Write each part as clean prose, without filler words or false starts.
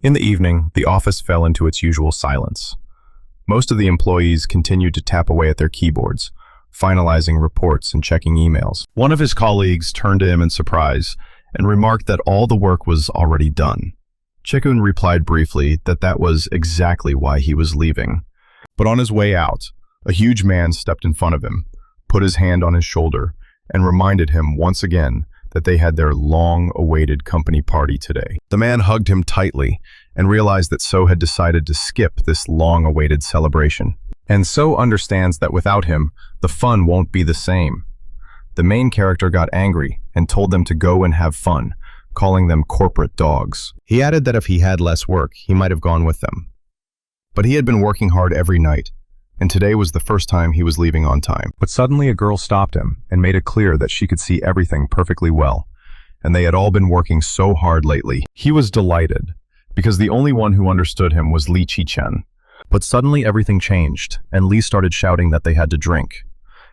In the evening, the office fell into its usual silence. Most of the employees continued to tap away at their keyboards, finalizing reports and checking emails. One of his colleagues turned to him in surprise and remarked that all the work was already done. Chikun replied briefly that that was exactly why he was leaving. But on his way out, a huge man stepped in front of him, put his hand on his shoulder, and reminded him once again that they had their long-awaited company party today. The man hugged him tightly and realized that So had decided to skip this long-awaited celebration. And So understands that without him, the fun won't be the same. The main character got angry and told them to go and have fun, calling them corporate dogs. He added that if he had less work, he might have gone with them. But he had been working hard every night, and today was the first time he was leaving on time. But suddenly a girl stopped him and made it clear that she could see everything perfectly well, and they had all been working so hard lately. He was delighted, because the only one who understood him was Lee Chi-chen. But suddenly everything changed, and Lee started shouting that they had to drink,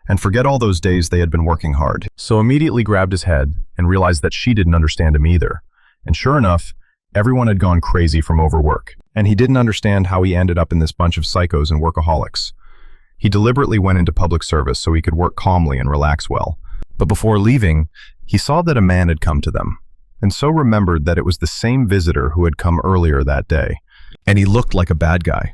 and forget all those days they had been working hard. So immediately grabbed his head and realized that she didn't understand him either. And sure enough, everyone had gone crazy from overwork, and he didn't understand how he ended up in this bunch of psychos and workaholics. He deliberately went into public service so he could work calmly and relax well. But before leaving, he saw that a man had come to them, and So remembered that it was the same visitor who had come earlier that day, and he looked like a bad guy.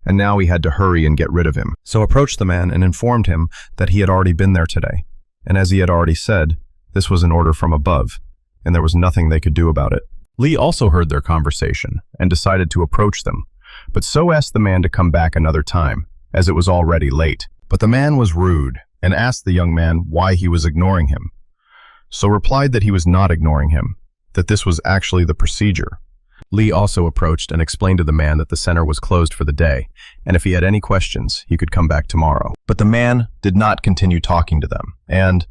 And now he had to hurry and get rid of him. So approached the man and informed him that he had already been there today. And as he had already said, this was an order from above, and there was nothing they could do about it. Lee also heard their conversation and decided to approach them, but So asked the man to come back another time, as it was already late. But the man was rude and asked the young man why he was ignoring him. So replied that he was not ignoring him, that this was actually the procedure. Lee also approached and explained to the man that the center was closed for the day, and if he had any questions, he could come back tomorrow. But the man did not continue talking to them, and,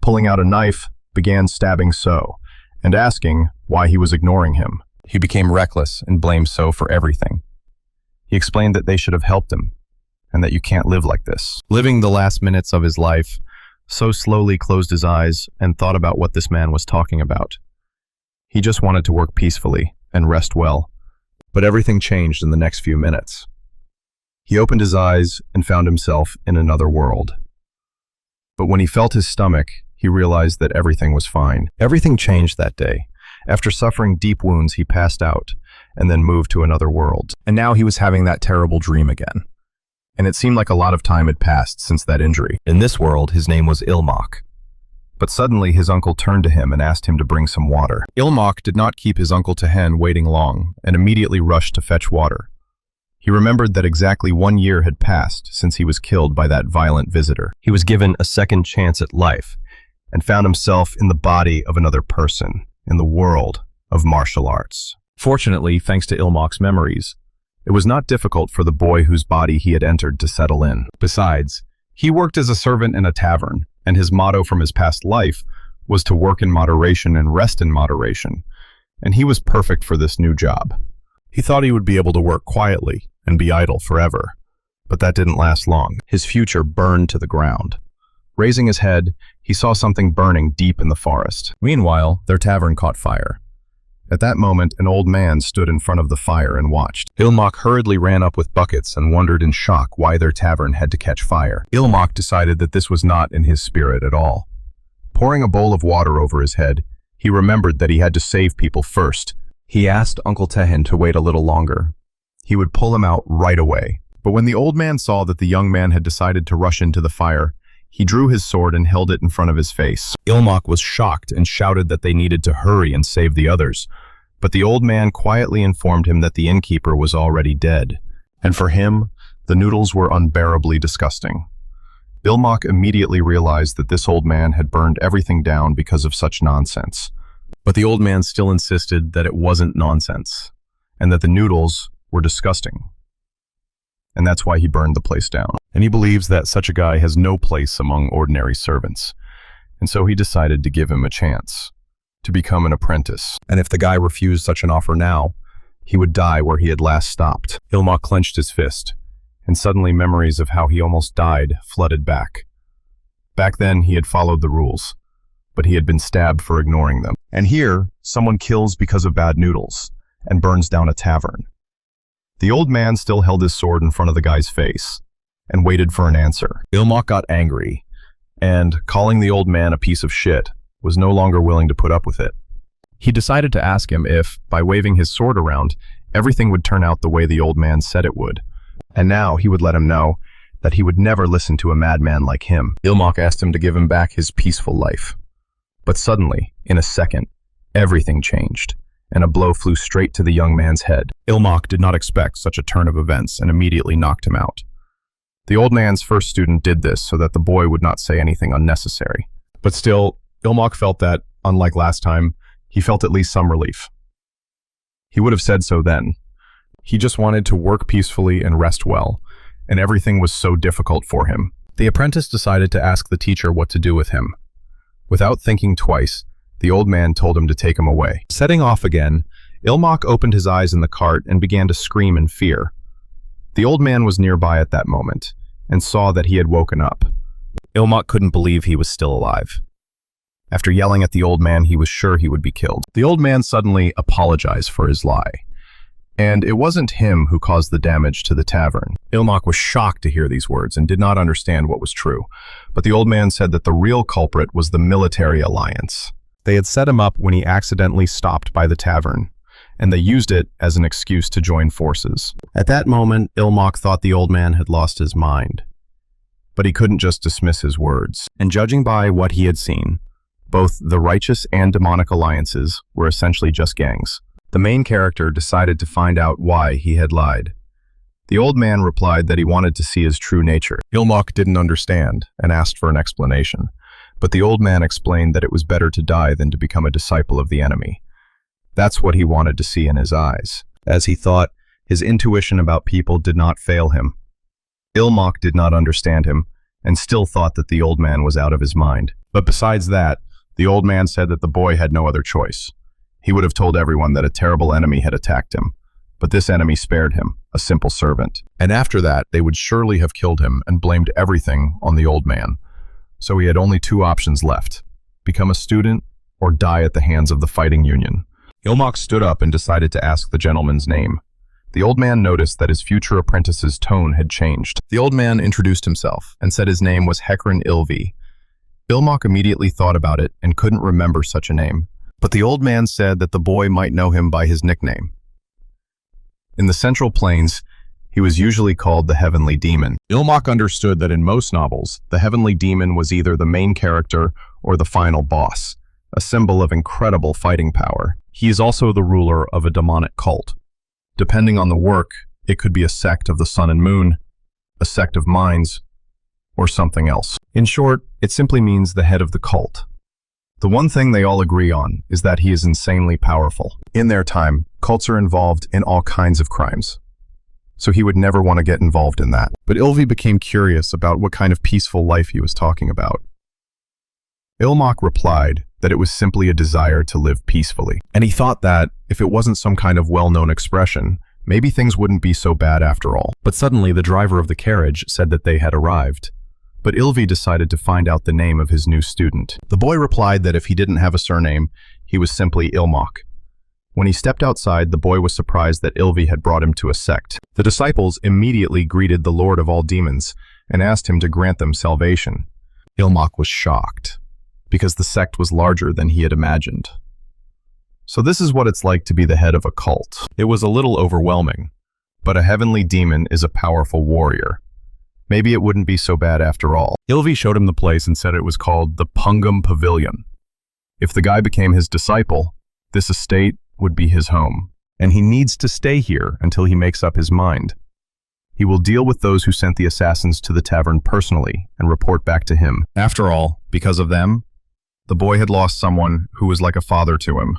pulling out a knife, began stabbing So, and asking why he was ignoring him. He became reckless and blamed So for everything. He explained that they should have helped him, and that you can't live like this. Living the last minutes of his life, So slowly closed his eyes and thought about what this man was talking about. He just wanted to work peacefully and rest well, but everything changed in the next few minutes. He opened his eyes and found himself in another world. But when he felt his stomach, he realized that everything was fine. Everything changed that day. After suffering deep wounds, he passed out and then moved to another world. And now he was having that terrible dream again. And it seemed like a lot of time had passed since that injury. In this world, his name was Ilmok. But suddenly his uncle turned to him and asked him to bring some water. Ilmok did not keep his uncle Tehen waiting long and immediately rushed to fetch water. He remembered that exactly 1 year had passed since he was killed by that violent visitor. He was given a second chance at life and found himself in the body of another person, in the world of martial arts. Fortunately, thanks to Ilmok's memories, it was not difficult for the boy whose body he had entered to settle in. Besides, he worked as a servant in a tavern, and his motto from his past life was to work in moderation and rest in moderation, and he was perfect for this new job. He thought he would be able to work quietly and be idle forever, but that didn't last long. His future burned to the ground. Raising his head, he saw something burning deep in the forest. Meanwhile, their tavern caught fire. At that moment, an old man stood in front of the fire and watched. Ilmok hurriedly ran up with buckets and wondered in shock why their tavern had to catch fire. Ilmok decided that this was not in his spirit at all. Pouring a bowl of water over his head, he remembered that he had to save people first. He asked Uncle Tehen to wait a little longer. He would pull him out right away. But when the old man saw that the young man had decided to rush into the fire, he drew his sword and held it in front of his face. Ilmok was shocked and shouted that they needed to hurry and save the others. But the old man quietly informed him that the innkeeper was already dead, and for him, the noodles were unbearably disgusting. Ilmok immediately realized that this old man had burned everything down because of such nonsense. But the old man still insisted that it wasn't nonsense, and that the noodles were disgusting. And that's why he burned the place down. And he believes that such a guy has no place among ordinary servants. And so he decided to give him a chance to become an apprentice. And if the guy refused such an offer now, he would die where he had last stopped. Ilmok clenched his fist, and suddenly memories of how he almost died flooded back. Back then, he had followed the rules, but he had been stabbed for ignoring them. And here, someone kills because of bad noodles, and burns down a tavern. The old man still held his sword in front of the guy's face and waited for an answer. Ilmak got angry and, calling the old man a piece of shit, was no longer willing to put up with it. He decided to ask him if, by waving his sword around, everything would turn out the way the old man said it would. And now he would let him know that he would never listen to a madman like him. Ilmak asked him to give him back his peaceful life. But suddenly, in a second, everything changed, and a blow flew straight to the young man's head. Ilmak did not expect such a turn of events and immediately knocked him out. The old man's first student did this so that the boy would not say anything unnecessary. But still, Ilmak felt that, unlike last time, he felt at least some relief. He would have said so then. He just wanted to work peacefully and rest well, and everything was so difficult for him. The apprentice decided to ask the teacher what to do with him. Without thinking twice, the old man told him to take him away. Setting off again, Ilmak opened his eyes in the cart and began to scream in fear. The old man was nearby at that moment and saw that he had woken up. Ilmak couldn't believe he was still alive. After yelling at the old man, he was sure he would be killed. The old man suddenly apologized for his lie. And it wasn't him who caused the damage to the tavern. Ilmak was shocked to hear these words and did not understand what was true. But the old man said that the real culprit was the military alliance. They had set him up when he accidentally stopped by the tavern, and they used it as an excuse to join forces. At that moment, Ilmak thought the old man had lost his mind. But he couldn't just dismiss his words. And judging by what he had seen, both the righteous and demonic alliances were essentially just gangs. The main character decided to find out why he had lied. The old man replied that he wanted to see his true nature. Ilmak didn't understand and asked for an explanation, but the old man explained that it was better to die than to become a disciple of the enemy. That's what he wanted to see in his eyes. As he thought, his intuition about people did not fail him. Ilmak did not understand him and still thought that the old man was out of his mind. But besides that, the old man said that the boy had no other choice. He would have told everyone that a terrible enemy had attacked him, but this enemy spared him, a simple servant. And after that, they would surely have killed him and blamed everything on the old man. So he had only two options left: become a student or die at the hands of the fighting union. Ilmak stood up and decided to ask the gentleman's name. The old man noticed that his future apprentice's tone had changed. The old man introduced himself and said his name was Hekran Ilvi. Ilmak immediately thought about it and couldn't remember such a name. But the old man said that the boy might know him by his nickname. In the Central Plains, he was usually called the Heavenly Demon. Ilmak understood that in most novels, the Heavenly Demon was either the main character or the final boss, a symbol of incredible fighting power. He is also the ruler of a demonic cult. Depending on the work, it could be a sect of the sun and moon, a sect of minds, or something else. In short, it simply means the head of the cult. The one thing they all agree on is that he is insanely powerful. In their time, cults are involved in all kinds of crimes, so he would never want to get involved in that. But Ilvi became curious about what kind of peaceful life he was talking about. Ilmak replied that it was simply a desire to live peacefully, and he thought that, if it wasn't some kind of well-known expression, maybe things wouldn't be so bad after all. But suddenly the driver of the carriage said that they had arrived. But Ilvi decided to find out the name of his new student. The boy replied that if he didn't have a surname, he was simply Ilmak. When he stepped outside, the boy was surprised that Ilvi had brought him to a sect. The disciples immediately greeted the Lord of all demons and asked him to grant them salvation. Ilmak was shocked, because the sect was larger than he had imagined. So this is what it's like to be the head of a cult. It was a little overwhelming, but a heavenly demon is a powerful warrior. Maybe it wouldn't be so bad after all. Ilvi showed him the place and said it was called the Pungam Pavilion. If the guy became his disciple, this estate would be his home, and he needs to stay here until he makes up his mind. He will deal with those who sent the assassins to the tavern personally and report back to him. After all, because of them, the boy had lost someone who was like a father to him.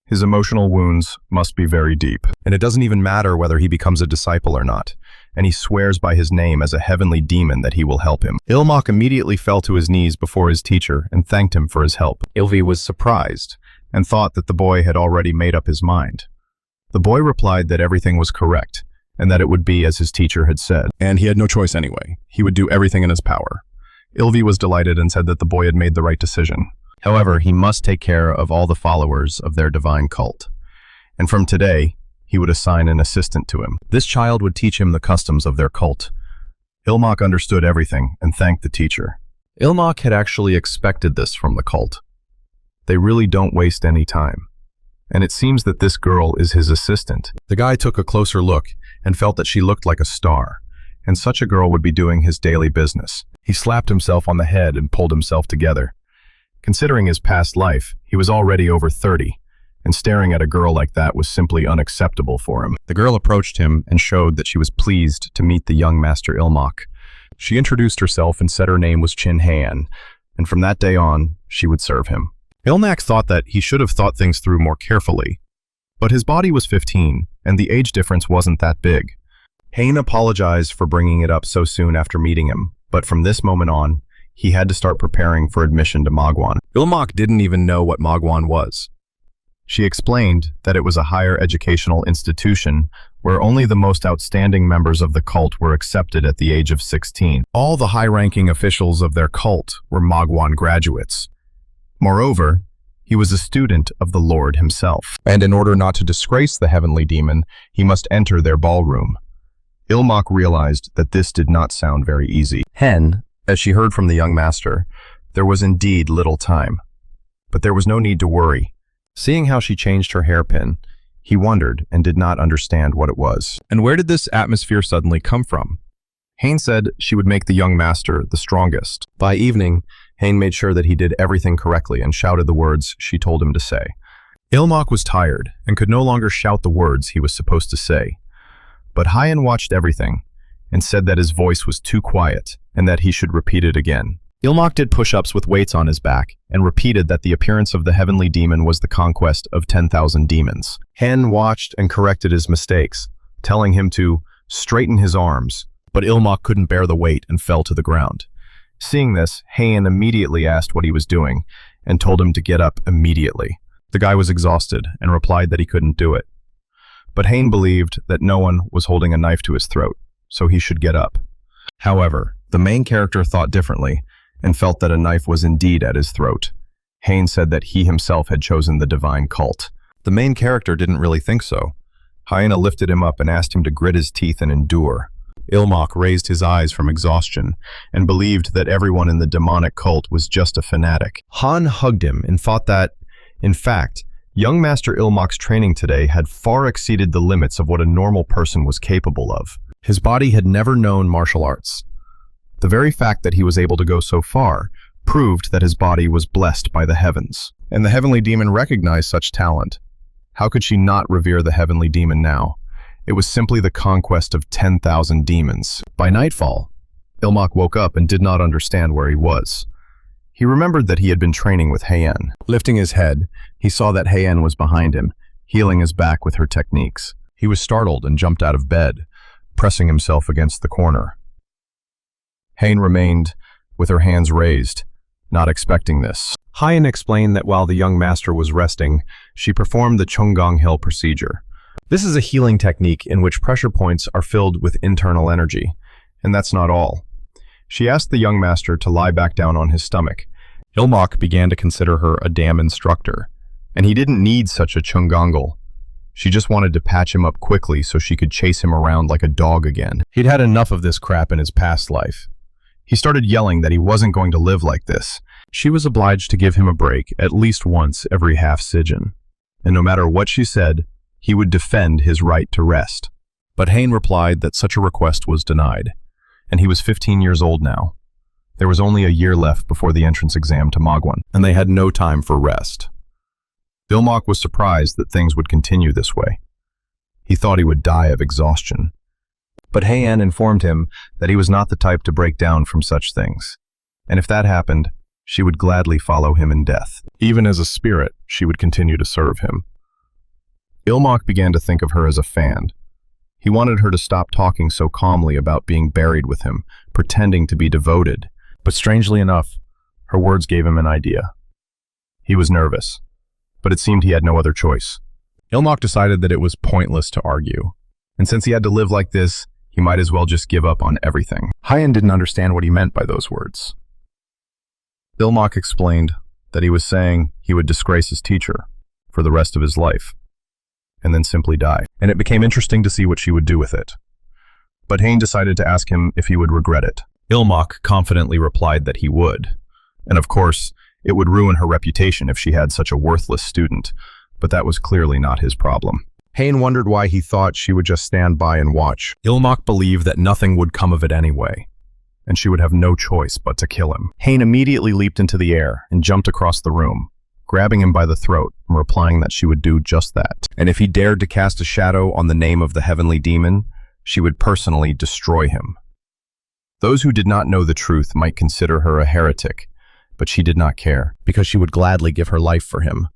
His emotional wounds must be very deep, and it doesn't even matter whether he becomes a disciple or not, and he swears by his name as a heavenly demon that he will help him. Ilmak immediately fell to his knees before his teacher and thanked him for his help. Ilvi was surprised and thought that the boy had already made up his mind. The boy replied that everything was correct and that it would be as his teacher had said, and he had no choice anyway. He would do everything in his power. Ilvi was delighted and said that the boy had made the right decision. However, he must take care of all the followers of their divine cult. and from today, he would assign an assistant to him. This child would teach him the customs of their cult. Ilmak understood everything and thanked the teacher. Ilmak had actually expected this from the cult. They really don't waste any time. And it seems that this girl is his assistant. The guy took a closer look and felt that she looked like a star, and such a girl would be doing his daily business. He slapped himself on the head and pulled himself together. Considering his past life, he was already over 30, and staring at a girl like that was simply unacceptable for him. The girl approached him and showed that she was pleased to meet the young master Ilmak. She introduced herself and said her name was Chin Han, and from that day on, she would serve him. Ilmak thought that he should have thought things through more carefully, but his body was 15, and the age difference wasn't that big. Hein apologized for bringing it up so soon after meeting him, but from this moment on, he had to start preparing for admission to Magwan. Ilmak didn't even know what Magwan was. She explained that it was a higher educational institution where only the most outstanding members of the cult were accepted at the age of 16. All the high-ranking officials of their cult were Magwan graduates. Moreover, he was a student of the Lord himself, and in order not to disgrace the heavenly demon, he must enter their ballroom. Ilmak realized that this did not sound very easy. Hen, as she heard from the young master, there was indeed little time. But there was no need to worry. Seeing how she changed her hairpin, he wondered and did not understand what it was. And where did this atmosphere suddenly come from? Hein said she would make the young master the strongest. By evening, Hein made sure that he did everything correctly and shouted the words she told him to say. Ilmak was tired and could no longer shout the words he was supposed to say. But Hein watched everything and said that his voice was too quiet and that he should repeat it again. Ilmak did push-ups with weights on his back and repeated that the appearance of the heavenly demon was the conquest of 10,000 demons. Hen watched and corrected his mistakes, telling him to straighten his arms, but Ilmak couldn't bear the weight and fell to the ground. Seeing this, Hein immediately asked what he was doing and told him to get up immediately. The guy was exhausted and replied that he couldn't do it. But Hein believed that no one was holding a knife to his throat, so he should get up. However, the main character thought differently and felt that a knife was indeed at his throat. Hein said that he himself had chosen the divine cult. The main character didn't really think so. Hyena lifted him up and asked him to grit his teeth and endure. Ilmak raised his eyes from exhaustion and believed that everyone in the demonic cult was just a fanatic. Han hugged him and thought that, in fact, young Master Ilmak's training today had far exceeded the limits of what a normal person was capable of. His body had never known martial arts. The very fact that he was able to go so far proved that his body was blessed by the heavens. And the heavenly demon recognized such talent. How could she not revere the heavenly demon now? It was simply the conquest of 10,000 demons. By nightfall, Ilmak woke up and did not understand where he was. He remembered that he had been training with Heian. Lifting his head, he saw that Heian was behind him, healing his back with her techniques. He was startled and jumped out of bed, pressing himself against the corner. Hein remained with her hands raised, not expecting this. Heian explained that while the young master was resting, she performed the Chunggang Hill procedure. This is a healing technique in which pressure points are filled with internal energy, and that's not all. She asked the young master to lie back down on his stomach. Ilmak began to consider her a damn instructor, and he didn't need such a Chungangal. She just wanted to patch him up quickly so she could chase him around like a dog again. He'd had enough of this crap in his past life. He started yelling that he wasn't going to live like this. She was obliged to give him a break at least once every half sijin, and no matter what she said, he would defend his right to rest. But Hein replied that such a request was denied, and he was 15 years old now. There was only a year left before the entrance exam to Magwan, and they had no time for rest. Ilmak was surprised that things would continue this way. He thought he would die of exhaustion. But Heian informed him that he was not the type to break down from such things, and if that happened, she would gladly follow him in death. Even as a spirit, she would continue to serve him. Ilmak began to think of her as a fan. He wanted her to stop talking so calmly about being buried with him, pretending to be devoted. But strangely enough, her words gave him an idea. He was nervous, but it seemed he had no other choice. Ilmak decided that it was pointless to argue, and since he had to live like this, he might as well just give up on everything. Heian didn't understand what he meant by those words. Ilmak explained that he was saying he would disgrace his teacher for the rest of his life, and then simply die. And it became interesting to see what she would do with it. But Hein decided to ask him if he would regret it. Ilmok confidently replied that he would. And of course, it would ruin her reputation if she had such a worthless student, but that was clearly not his problem. Hein wondered why he thought she would just stand by and watch. Ilmok believed that nothing would come of it anyway, and she would have no choice but to kill him. Hein immediately leaped into the air and jumped across the room, grabbing him by the throat and replying that she would do just that. And if he dared to cast a shadow on the name of the heavenly demon, she would personally destroy him. Those who did not know the truth might consider her a heretic, but she did not care, because she would gladly give her life for him.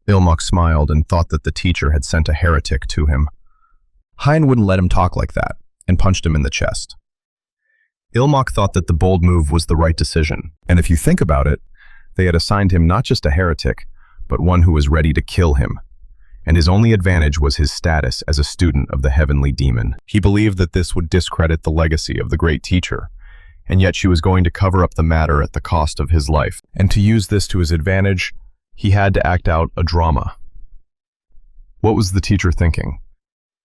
Ilmok smiled and thought that the teacher had sent a heretic to him. Hein wouldn't let him talk like that, and punched him in the chest. Ilmok thought that the bold move was the right decision, and if you think about it, they had assigned him not just a heretic, but one who was ready to kill him. And his only advantage was his status as a student of the heavenly demon. He believed that this would discredit the legacy of the great teacher, and yet she was going to cover up the matter at the cost of his life. And to use this to his advantage, he had to act out a drama. What was the teacher thinking?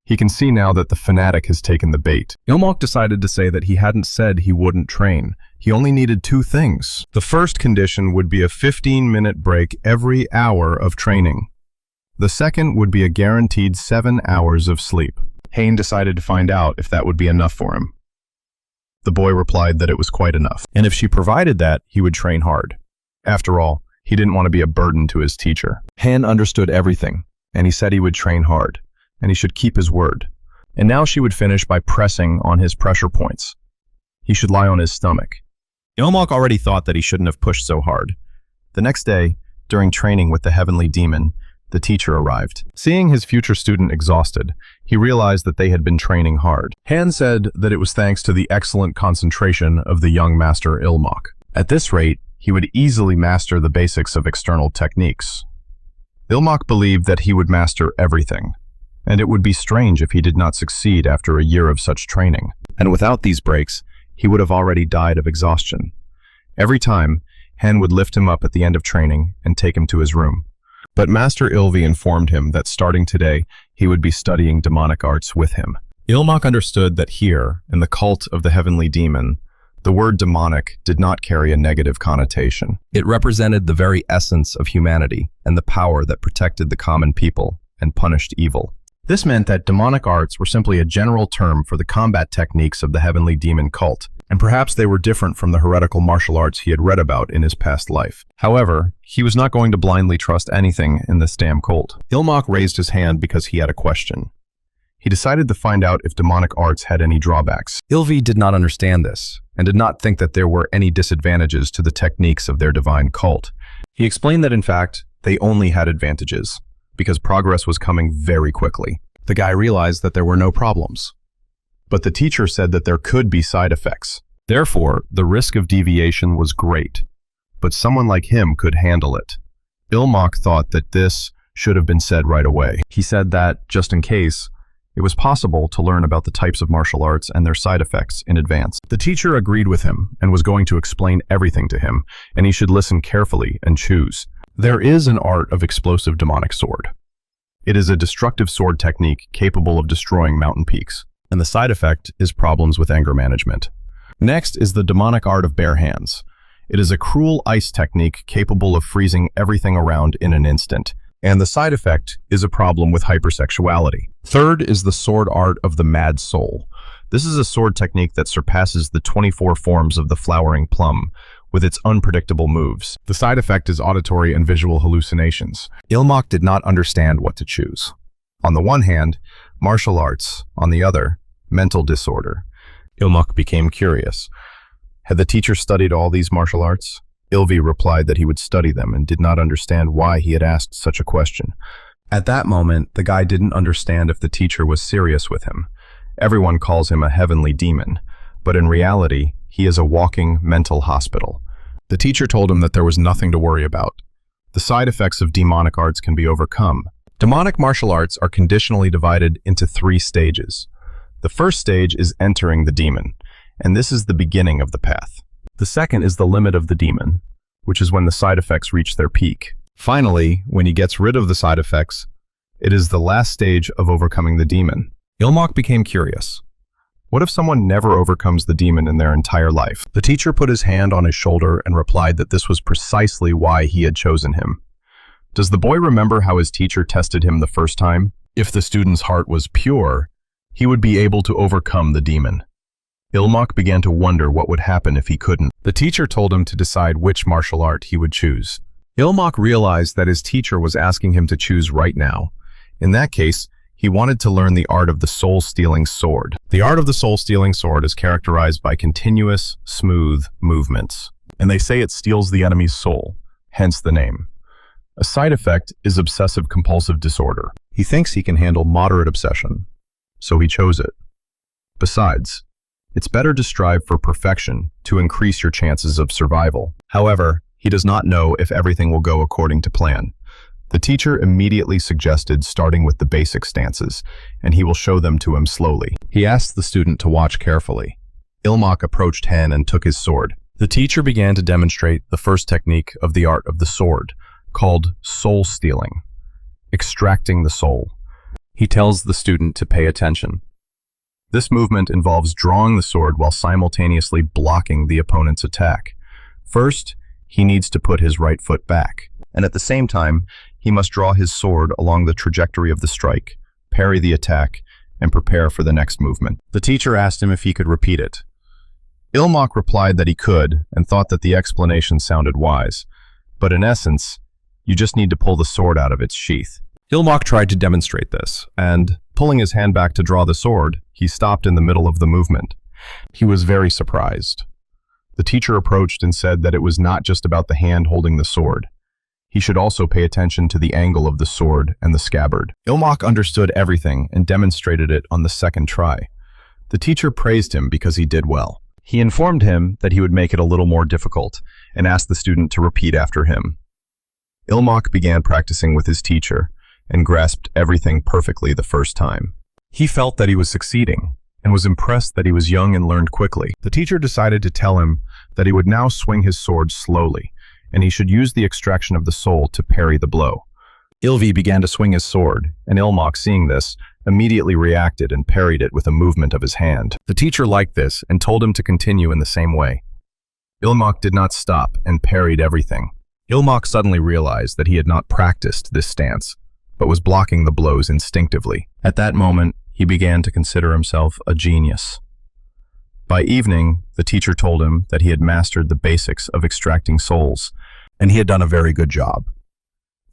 He can see now that the fanatic has taken the bait. Ilmok decided to say that he hadn't said he wouldn't train. He only needed two things. The first condition would be a 15-minute break every hour of training. The second would be a guaranteed 7 hours of sleep. Hein decided to find out if that would be enough for him. The boy replied that it was quite enough, and if she provided that, he would train hard. After all, he didn't want to be a burden to his teacher. Hein understood everything, and he said he would train hard, and he should keep his word. And now she would finish by pressing on his pressure points. He should lie on his stomach. Ilmok already thought that he shouldn't have pushed so hard. The next day, during training with the heavenly demon, the teacher arrived. Seeing his future student exhausted, he realized that they had been training hard. Hein said that it was thanks to the excellent concentration of the young master Ilmok. At this rate, he would easily master the basics of external techniques. Ilmok believed that he would master everything, and it would be strange if he did not succeed after a year of such training. And without these breaks, he would have already died of exhaustion. Every time, Hein would lift him up at the end of training and take him to his room. But Master Ylvi informed him that starting today, he would be studying demonic arts with him. Ilmok understood that here, in the cult of the heavenly demon, the word demonic did not carry a negative connotation. It represented the very essence of humanity and the power that protected the common people and punished evil. This meant that demonic arts were simply a general term for the combat techniques of the heavenly demon cult, and perhaps they were different from the heretical martial arts he had read about in his past life. However, he was not going to blindly trust anything in this damn cult. Ilmok raised his hand because he had a question. He decided to find out if demonic arts had any drawbacks. Ylvi did not understand this, and did not think that there were any disadvantages to the techniques of their divine cult. He explained that in fact, they only had advantages, because progress was coming very quickly. The guy realized that there were no problems. But the teacher said that there could be side effects. Therefore, the risk of deviation was great, but someone like him could handle it. Ilmok thought that this should have been said right away. He said that, just in case, it was possible to learn about the types of martial arts and their side effects in advance. The teacher agreed with him and was going to explain everything to him, and he should listen carefully and choose. There is an art of explosive demonic sword. It is a destructive sword technique capable of destroying mountain peaks, and the side effect is problems with anger management. Next is the demonic art of bare hands. It is a cruel ice technique capable of freezing everything around in an instant, and the side effect is a problem with hypersexuality. Third is the sword art of the mad soul. This is a sword technique that surpasses the 24 forms of the flowering plum, with its unpredictable moves. The side effect is auditory and visual hallucinations. Ilmok did not understand what to choose. On the one hand, martial arts, on the other, mental disorder. Ilmok became curious. Had the teacher studied all these martial arts? Ylvi replied that he would study them and did not understand why he had asked such a question. At that moment, the guy didn't understand if the teacher was serious with him. Everyone calls him a heavenly demon, but in reality, he is a walking mental hospital. The teacher told him that there was nothing to worry about. The side effects of demonic arts can be overcome. Demonic martial arts are conditionally divided into 3 stages. The first stage is entering the demon, and this is the beginning of the path. The second is the limit of the demon, which is when the side effects reach their peak. Finally, when he gets rid of the side effects, It is the last stage of overcoming the demon. Ilmok became curious. What if someone never overcomes the demon in their entire life? The teacher put his hand on his shoulder and replied that this was precisely why he had chosen him. Does the boy remember how his teacher tested him the first time? If the student's heart was pure, he would be able to overcome the demon. Ilmok began to wonder what would happen if he couldn't. The teacher told him to decide which martial art he would choose. Ilmok realized that his teacher was asking him to choose right now. In that case, he wanted to learn the art of the soul-stealing sword. The art of the soul-stealing sword is characterized by continuous, smooth movements. And they say it steals the enemy's soul, hence the name. A side effect is obsessive-compulsive disorder. He thinks he can handle moderate obsession, so he chose it. Besides, it's better to strive for perfection to increase your chances of survival. However, he does not know if everything will go according to plan. The teacher immediately suggested starting with the basic stances, and he will show them to him slowly. He asked the student to watch carefully. Ilmok approached Hen and took his sword. The teacher began to demonstrate the first technique of the art of the sword, called soul stealing, extracting the soul. He tells the student to pay attention. This movement involves drawing the sword while simultaneously blocking the opponent's attack. First, he needs to put his right foot back, and at the same time, he must draw his sword along the trajectory of the strike, parry the attack, and prepare for the next movement. The teacher asked him if he could repeat it. Ilmok replied that he could and thought that the explanation sounded wise, but in essence, you just need to pull the sword out of its sheath. Ilmok tried to demonstrate this, and, pulling his hand back to draw the sword, he stopped in the middle of the movement. He was very surprised. The teacher approached and said that it was not just about the hand holding the sword. He should also pay attention to the angle of the sword and the scabbard. Ilmok understood everything and demonstrated it on the second try. The teacher praised him because he did well. He informed him that he would make it a little more difficult and asked the student to repeat after him. Ilmok began practicing with his teacher and grasped everything perfectly the first time. He felt that he was succeeding and was impressed that he was young and learned quickly. The teacher decided to tell him that he would now swing his sword slowly, and he should use the extraction of the soul to parry the blow. Ilvi began to swing his sword, and Ilmok, seeing this, immediately reacted and parried it with a movement of his hand. The teacher liked this and told him to continue in the same way. Ilmok did not stop and parried everything. Ilmok suddenly realized that he had not practiced this stance, but was blocking the blows instinctively. At that moment, he began to consider himself a genius. By evening, the teacher told him that he had mastered the basics of extracting souls, and he had done a very good job.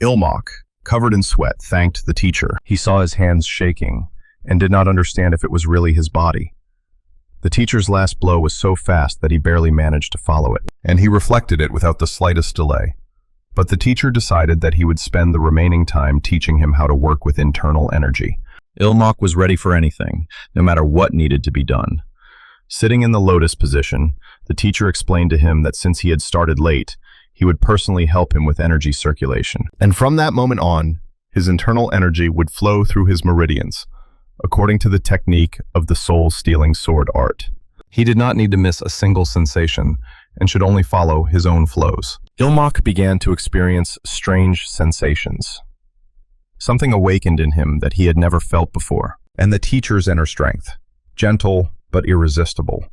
Ilmok, covered in sweat, thanked the teacher. He saw his hands shaking and did not understand if it was really his body. The teacher's last blow was so fast that he barely managed to follow it, and he reflected it without the slightest delay. But the teacher decided that he would spend the remaining time teaching him how to work with internal energy. Ilmok was ready for anything, no matter what needed to be done. Sitting in the lotus position, the teacher explained to him that since he had started late, he would personally help him with energy circulation. And from that moment on, his internal energy would flow through his meridians, according to the technique of the soul-stealing sword art. He did not need to miss a single sensation and should only follow his own flows. Ilmok began to experience strange sensations. Something awakened in him that he had never felt before, and the teacher's inner strength, gentle but irresistible.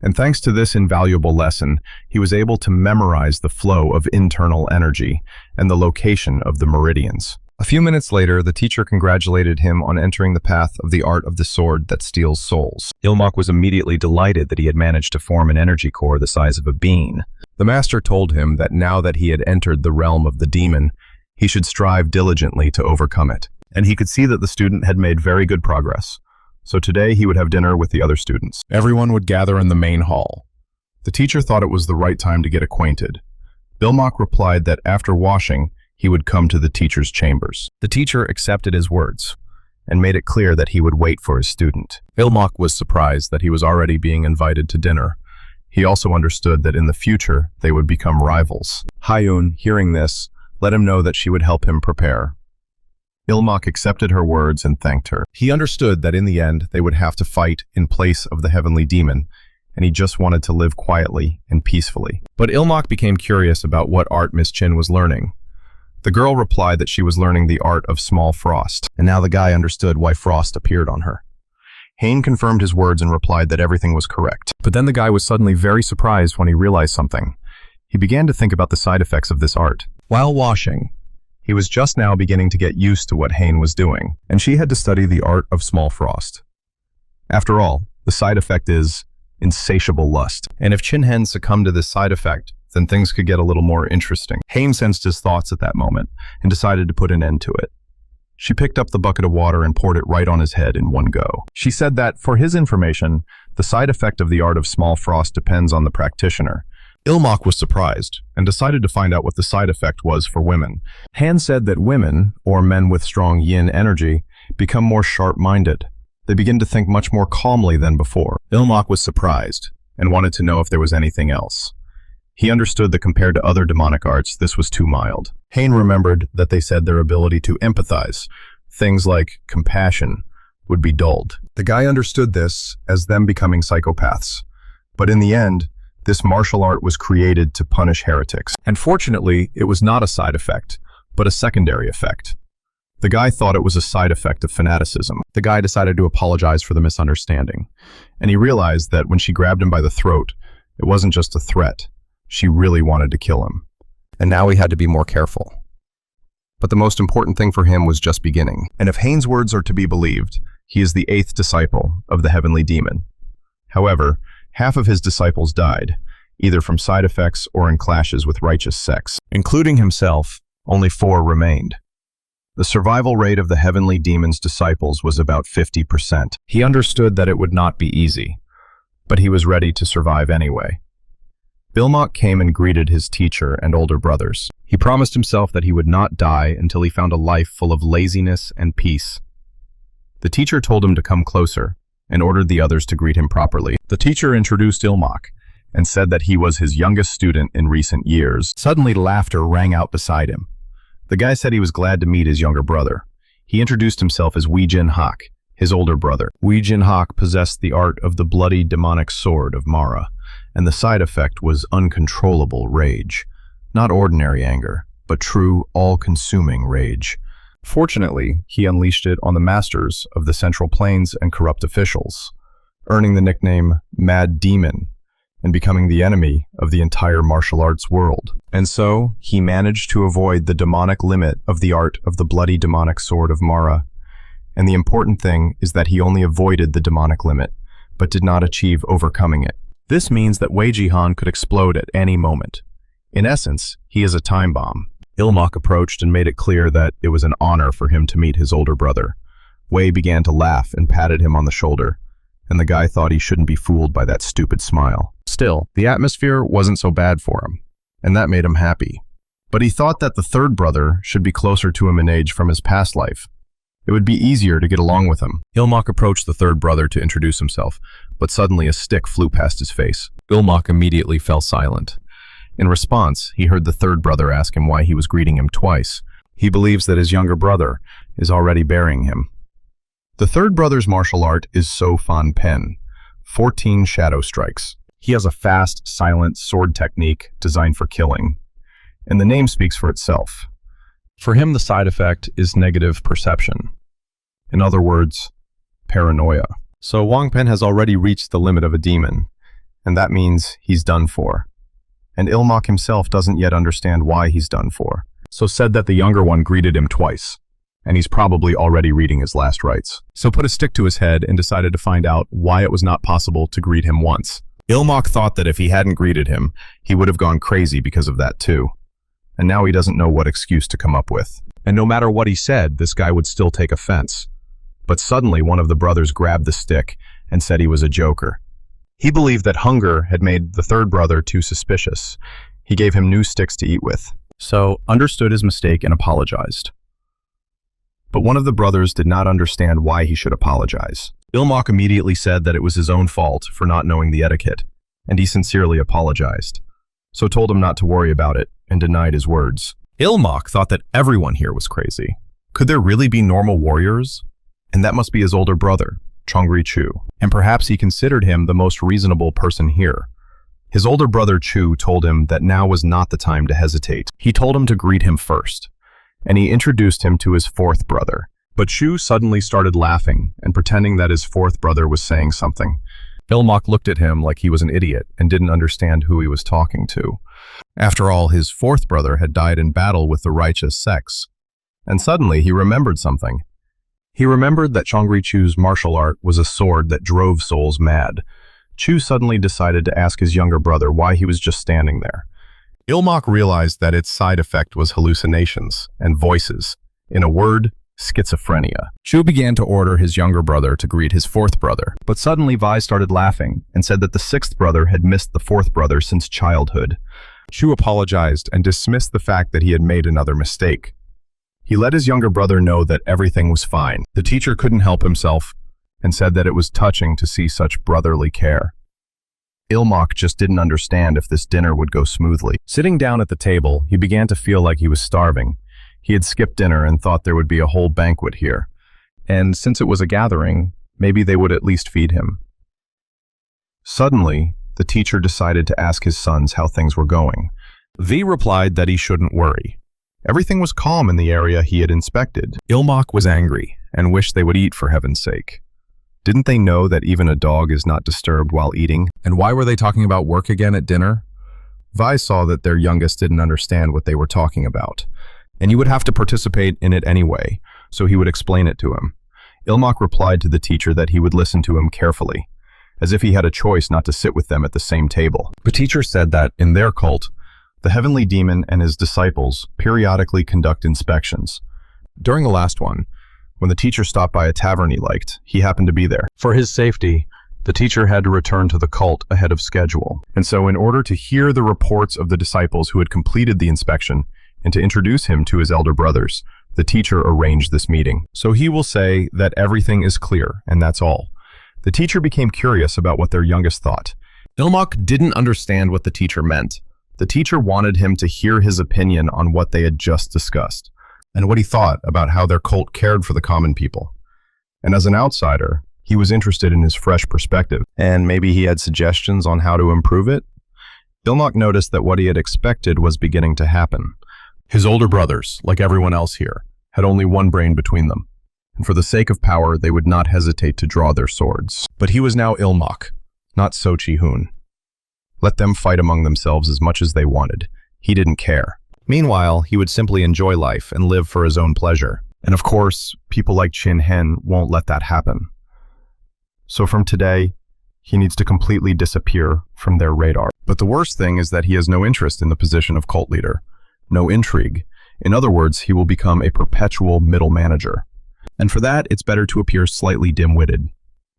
And thanks to this invaluable lesson, he was able to memorize the flow of internal energy and the location of the meridians. A few minutes later, the teacher congratulated him on entering the path of the art of the sword that steals souls. Ilmok was immediately delighted that he had managed to form an energy core the size of a bean. The master told him that now that he had entered the realm of the demon, he should strive diligently to overcome it. And he could see that the student had made very good progress. So today he would have dinner with the other students. Everyone would gather in the main hall. The teacher thought it was the right time to get acquainted. Ilmok replied that after washing, he would come to the teacher's chambers. The teacher accepted his words and made it clear that he would wait for his student. Ilmok was surprised that he was already being invited to dinner. He also understood that in the future, they would become rivals. Hyun, hearing this, let him know that she would help him prepare. Ilmok accepted her words and thanked her. He understood that in the end, they would have to fight in place of the heavenly demon, and he just wanted to live quietly and peacefully. But Ilmok became curious about what art Miss Chin was learning. The girl replied that she was learning the art of small frost, and now the guy understood why frost appeared on her. Hein confirmed his words and replied that everything was correct. But then the guy was suddenly very surprised when he realized something. He began to think about the side effects of this art. While washing, he was just now beginning to get used to what Hein was doing, and she had to study the art of small frost. After all, the side effect is insatiable lust. And if Chin-hen succumbed to this side effect, then things could get a little more interesting. Hein sensed his thoughts at that moment and decided to put an end to it. She picked up the bucket of water and poured it right on his head in one go. She said that, for his information, the side effect of the art of small frost depends on the practitioner. Ilmak was surprised and decided to find out what the side effect was for women. Han said that women, or men with strong yin energy, become more sharp-minded. They begin to think much more calmly than before. Ilmak was surprised and wanted to know if there was anything else. He understood that compared to other demonic arts, this was too mild. Hein remembered that they said their ability to empathize, things like compassion, would be dulled. The guy understood this as them becoming psychopaths. But in the end, this martial art was created to punish heretics. And fortunately, it was not a side effect, but a secondary effect. The guy thought it was a side effect of fanaticism. The guy decided to apologize for the misunderstanding. And he realized that when she grabbed him by the throat, it wasn't just a threat. She really wanted to kill him. And now he had to be more careful. But the most important thing for him was just beginning. And if Hein's words are to be believed, he is the 8th disciple of the heavenly demon. However, half of his disciples died, either from side effects or in clashes with righteous sects. Including himself, only 4 remained. The survival rate of the heavenly demon's disciples was about 50%. He understood that it would not be easy, but he was ready to survive anyway. Ilmak came and greeted his teacher and older brothers. He promised himself that he would not die until he found a life full of laziness and peace. The teacher told him to come closer and ordered the others to greet him properly. The teacher introduced Ilmak and said that he was his youngest student in recent years. Suddenly, laughter rang out beside him. The guy said he was glad to meet his younger brother. He introduced himself as Wee Jin Hak, his older brother. Wee Jin Hak possessed the art of the bloody demonic sword of Mara, and the side effect was uncontrollable rage. Not ordinary anger, but true, all-consuming rage. Fortunately, he unleashed it on the masters of the Central Plains and corrupt officials, earning the nickname Mad Demon and becoming the enemy of the entire martial arts world. And so, he managed to avoid the demonic limit of the art of the bloody demonic sword of Mara. And the important thing is that he only avoided the demonic limit, but did not achieve overcoming it. This means that Wei Jihan could explode at any moment. In essence, he is a time bomb. Ilmak approached and made it clear that it was an honor for him to meet his older brother. Wei began to laugh and patted him on the shoulder, and the guy thought he shouldn't be fooled by that stupid smile. Still, the atmosphere wasn't so bad for him, and that made him happy. But he thought that the third brother should be closer to him in age from his past life. It would be easier to get along with him. Ilmak approached the third brother to introduce himself, but suddenly a stick flew past his face. Ilmak immediately fell silent. In response, he heard the third brother ask him why he was greeting him twice. He believes that his younger brother is already burying him. The third brother's martial art is So Fan Pen, 14 shadow strikes. He has a fast, silent sword technique designed for killing, and the name speaks for itself. For him, the side effect is negative perception. In other words, paranoia. So Wang Pen has already reached the limit of a demon, and that means he's done for. And Ilmak himself doesn't yet understand why he's done for, so said that the younger one greeted him twice, and he's probably already reading his last rites. So put a stick to his head and decided to find out why it was not possible to greet him once. Ilmak thought that if he hadn't greeted him, he would have gone crazy because of that too. And now he doesn't know what excuse to come up with. And no matter what he said, this guy would still take offense. But suddenly one of the brothers grabbed the stick and said he was a joker. He believed that hunger had made the third brother too suspicious. He gave him new sticks to eat with. So understood his mistake and apologized. But one of the brothers did not understand why he should apologize. Ilmak immediately said that it was his own fault for not knowing the etiquette, and he sincerely apologized. So told him not to worry about it and denied his words. Ilmak thought that everyone here was crazy. Could there really be normal warriors? And that must be his older brother, Chongri Chu. And perhaps he considered him the most reasonable person here. His older brother Chu told him that now was not the time to hesitate. He told him to greet him first. and he introduced him to his fourth brother. But Chu suddenly started laughing and pretending that his fourth brother was saying something. Ilmok looked at him like he was an idiot and didn't understand who he was talking to. After all, his fourth brother had died in battle with the righteous sex. And suddenly he remembered something. He remembered that Chongri Chu's martial art was a sword that drove souls mad. Chu suddenly decided to ask his younger brother why he was just standing there. Ilmok realized that its side effect was hallucinations and voices. In a word, schizophrenia. Chu began to order his younger brother to greet his fourth brother, but suddenly Vi started laughing and said that the sixth brother had missed the fourth brother since childhood. Chu apologized and dismissed the fact that he had made another mistake. He let his younger brother know that everything was fine. The teacher couldn't help himself and said that it was touching to see such brotherly care. Ilmok just didn't understand if this dinner would go smoothly. Sitting down at the table, he began to feel like he was starving. He had skipped dinner and thought there would be a whole banquet here. And since it was a gathering, maybe they would at least feed him. Suddenly, the teacher decided to ask his sons how things were going. V replied that he shouldn't worry. Everything was calm in the area he had inspected. Ilmok was angry and wished they would eat for heaven's sake. Didn't they know that even a dog is not disturbed while eating? And why were they talking about work again at dinner? Vi saw that their youngest didn't understand what they were talking about, and he would have to participate in it anyway, so he would explain it to him. Ilmok replied to the teacher that he would listen to him carefully, as if he had a choice not to sit with them at the same table. The teacher said that, in their cult, the heavenly demon and his disciples periodically conduct inspections. During the last one, when the teacher stopped by a tavern he liked, he happened to be there. For his safety, the teacher had to return to the cult ahead of schedule. And so in order to hear the reports of the disciples who had completed the inspection and to introduce him to his elder brothers, the teacher arranged this meeting. So he will say that everything is clear, and that's all. The teacher became curious about what their youngest thought. Ilmok didn't understand what the teacher meant. The teacher wanted him to hear his opinion on what they had just discussed, and what he thought about how their cult cared for the common people. And as an outsider, he was interested in his fresh perspective, and maybe he had suggestions on how to improve it. Ilmok noticed that what he had expected was beginning to happen. His older brothers, like everyone else here, had only one brain between them, and for the sake of power, they would not hesitate to draw their swords. But he was now Ilmok, not So Chi-hoon. Let them fight among themselves as much as they wanted. He didn't care. Meanwhile, he would simply enjoy life and live for his own pleasure. And of course, people like Chin Hen won't let that happen. So from today, he needs to completely disappear from their radar. But the worst thing is that he has no interest in the position of cult leader. No intrigue. In other words, he will become a perpetual middle manager. And for that, it's better to appear slightly dim-witted.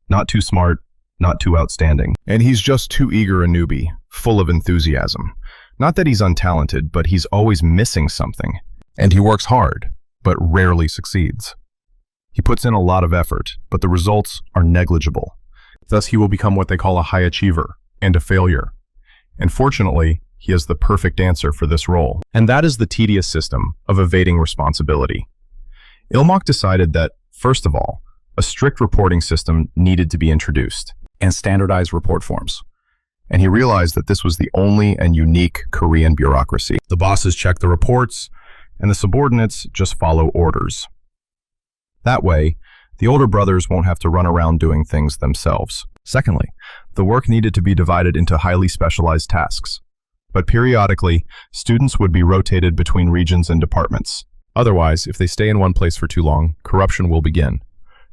Not too smart, not too outstanding. And he's just too eager a newbie, full of enthusiasm. Not that he's untalented, but he's always missing something. And he works hard, but rarely succeeds. He puts in a lot of effort, but the results are negligible. Thus, he will become what they call a high achiever and a failure. And fortunately, he has the perfect answer for this role. And that is the tedious system of evading responsibility. Ilmok decided that, first of all, a strict reporting system needed to be introduced, and standardized report forms. And he realized that this was the only and unique Korean bureaucracy. The bosses check the reports, and the subordinates just follow orders. That way, the older brothers won't have to run around doing things themselves. Secondly, the work needed to be divided into highly specialized tasks. But periodically, students would be rotated between regions and departments. Otherwise, if they stay in one place for too long, corruption will begin.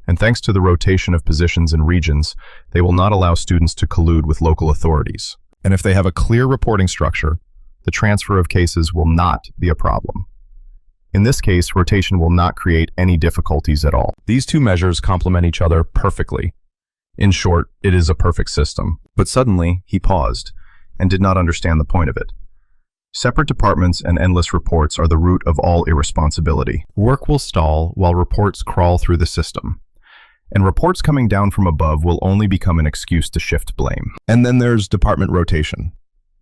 And thanks to the rotation of positions and regions, they will not allow students to collude with local authorities. And if they have a clear reporting structure, the transfer of cases will not be a problem. In this case, rotation will not create any difficulties at all. These two measures complement each other perfectly. In short, it is a perfect system. But suddenly, he paused and did not understand the point of it. Separate departments and endless reports are the root of all irresponsibility. Work will stall while reports crawl through the system. And reports coming down from above will only become an excuse to shift blame. And then there's department rotation,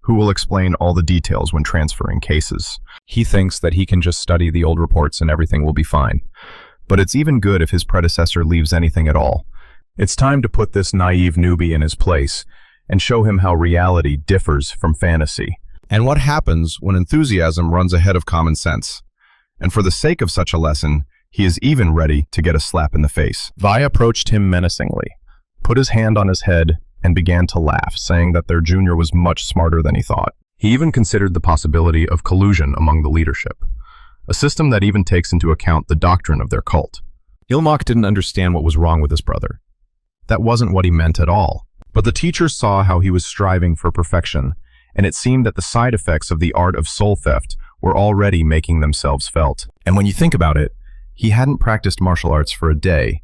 who will explain all the details when transferring cases. He thinks that he can just study the old reports and everything will be fine. But it's even good if his predecessor leaves anything at all. It's time to put this naive newbie in his place and show him how reality differs from fantasy. And what happens when enthusiasm runs ahead of common sense. And for the sake of such a lesson, he is even ready to get a slap in the face. Vi approached him menacingly, put his hand on his head, and began to laugh, saying that their junior was much smarter than he thought. He even considered the possibility of collusion among the leadership, a system that even takes into account the doctrine of their cult. Ilmak didn't understand what was wrong with his brother. That wasn't what he meant at all. But the teacher saw how he was striving for perfection, and it seemed that the side effects of the art of soul theft were already making themselves felt. And when you think about it, he hadn't practiced martial arts for a day,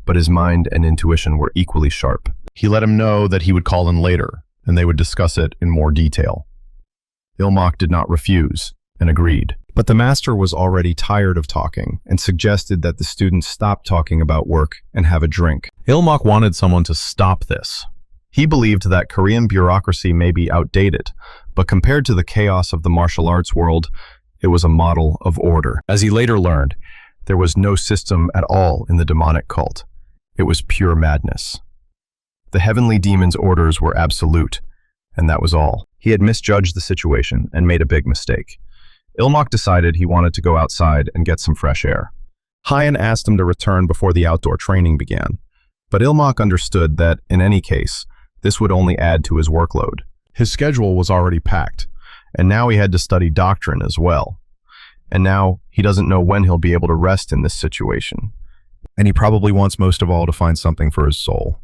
but his mind and intuition were equally sharp. He let him know that he would call in later, and they would discuss it in more detail. Ilmak did not refuse, and agreed. But the master was already tired of talking, and suggested that the students stop talking about work and have a drink. Ilmak wanted someone to stop this. He believed that Korean bureaucracy may be outdated, but compared to the chaos of the martial arts world, it was a model of order. As he later learned, there was no system at all in the demonic cult. It was pure madness. The heavenly demon's orders were absolute, and that was all. He had misjudged the situation and made a big mistake. Ilmak decided he wanted to go outside and get some fresh air. Hyan asked him to return before the outdoor training began, but Ilmak understood that, in any case, this would only add to his workload. His schedule was already packed, and now he had to study doctrine as well. And now he doesn't know when he'll be able to rest in this situation. And he probably wants most of all to find something for his soul.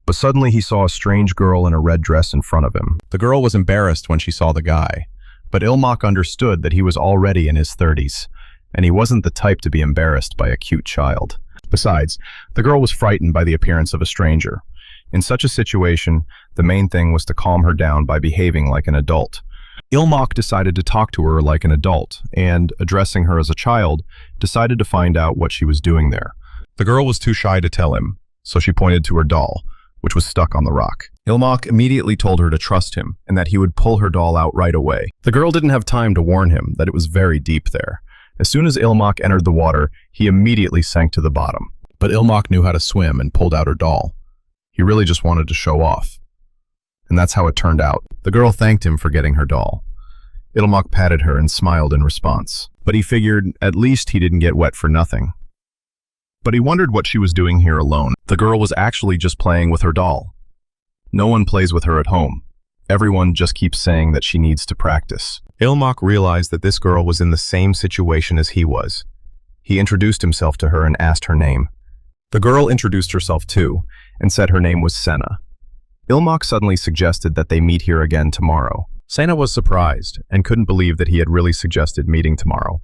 But suddenly he saw a strange girl in a red dress in front of him. The girl was embarrassed when she saw the guy, but Ilmak understood that he was already in his 30s, and he wasn't the type to be embarrassed by a cute child. Besides, the girl was frightened by the appearance of a stranger. In such a situation, the main thing was to calm her down by behaving like an adult. Ilmak decided to talk to her like an adult, and, addressing her as a child, decided to find out what she was doing there. The girl was too shy to tell him, so she pointed to her doll, which was stuck on the rock. Ilmak immediately told her to trust him, and that he would pull her doll out right away. The girl didn't have time to warn him that it was very deep there. As soon as Ilmak entered the water, he immediately sank to the bottom. But Ilmak knew how to swim and pulled out her doll. He really just wanted to show off. And that's how it turned out. The girl thanked him for getting her doll. Ilmak patted her and smiled in response. But he figured at least he didn't get wet for nothing. But he wondered what she was doing here alone. The girl was actually just playing with her doll. No one plays with her at home. Everyone just keeps saying that she needs to practice. Ilmak realized that this girl was in the same situation as he was. He introduced himself to her and asked her name. The girl introduced herself too, and said her name was Senna. Ilmak suddenly suggested that they meet here again tomorrow. Senna was surprised, and couldn't believe that he had really suggested meeting tomorrow.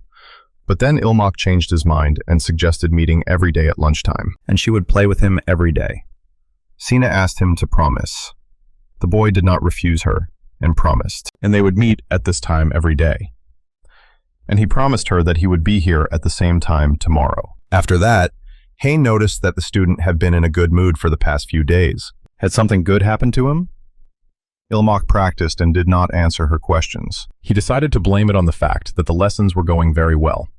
But then Ilmak changed his mind and suggested meeting every day at lunchtime, and she would play with him every day. Sina asked him to promise. The boy did not refuse her, and promised, and they would meet at this time every day. And he promised her that he would be here at the same time tomorrow. After that, Hay noticed that the student had been in a good mood for the past few days. Had something good happened to him? Ilmak practiced and did not answer her questions. He decided to blame it on the fact that the lessons were going very well.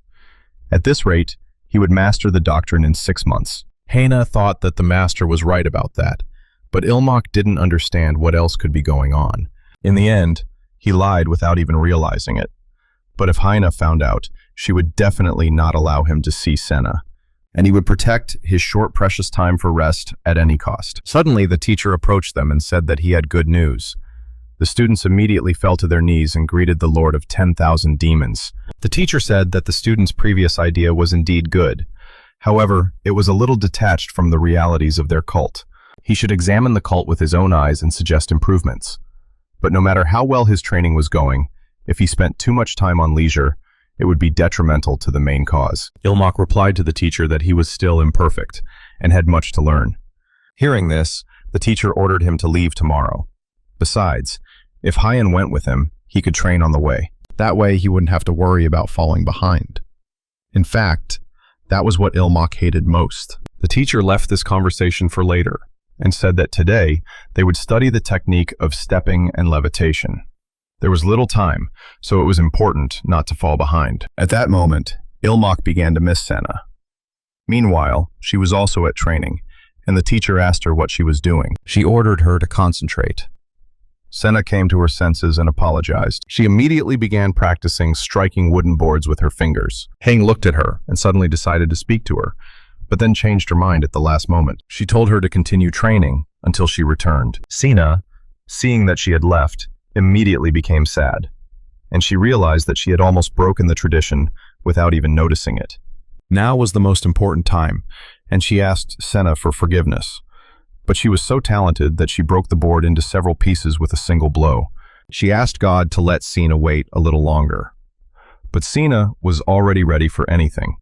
At this rate, he would master the doctrine in 6 months. Haina thought that the master was right about that, but Ilmak didn't understand what else could be going on. In the end, he lied without even realizing it. But if Haina found out, she would definitely not allow him to see Senna, and he would protect his short precious time for rest at any cost. Suddenly, the teacher approached them and said that he had good news. The students immediately fell to their knees and greeted the Lord of 10,000 demons. The teacher said that the student's previous idea was indeed good. However, it was a little detached from the realities of their cult. He should examine the cult with his own eyes and suggest improvements. But no matter how well his training was going, if he spent too much time on leisure, it would be detrimental to the main cause. Ilmak replied to the teacher that he was still imperfect and had much to learn. Hearing this, the teacher ordered him to leave tomorrow. Besides, if Hyan went with him, he could train on the way. That way he wouldn't have to worry about falling behind. In fact, that was what Ilmak hated most. The teacher left this conversation for later and said that today they would study the technique of stepping and levitation. There was little time, so it was important not to fall behind. At that moment, Ilmak began to miss Senna. Meanwhile, she was also at training, and the teacher asked her what she was doing. She ordered her to concentrate. Senna came to her senses and apologized. She immediately began practicing striking wooden boards with her fingers. Hein looked at her and suddenly decided to speak to her, but then changed her mind at the last moment. She told her to continue training until she returned. Senna, seeing that she had left, immediately became sad, and she realized that she had almost broken the tradition without even noticing it. Now was the most important time, and she asked Senna for forgiveness. But she was so talented that she broke the board into several pieces with a single blow. She asked God to let Senna wait a little longer. But Senna was already ready for anything,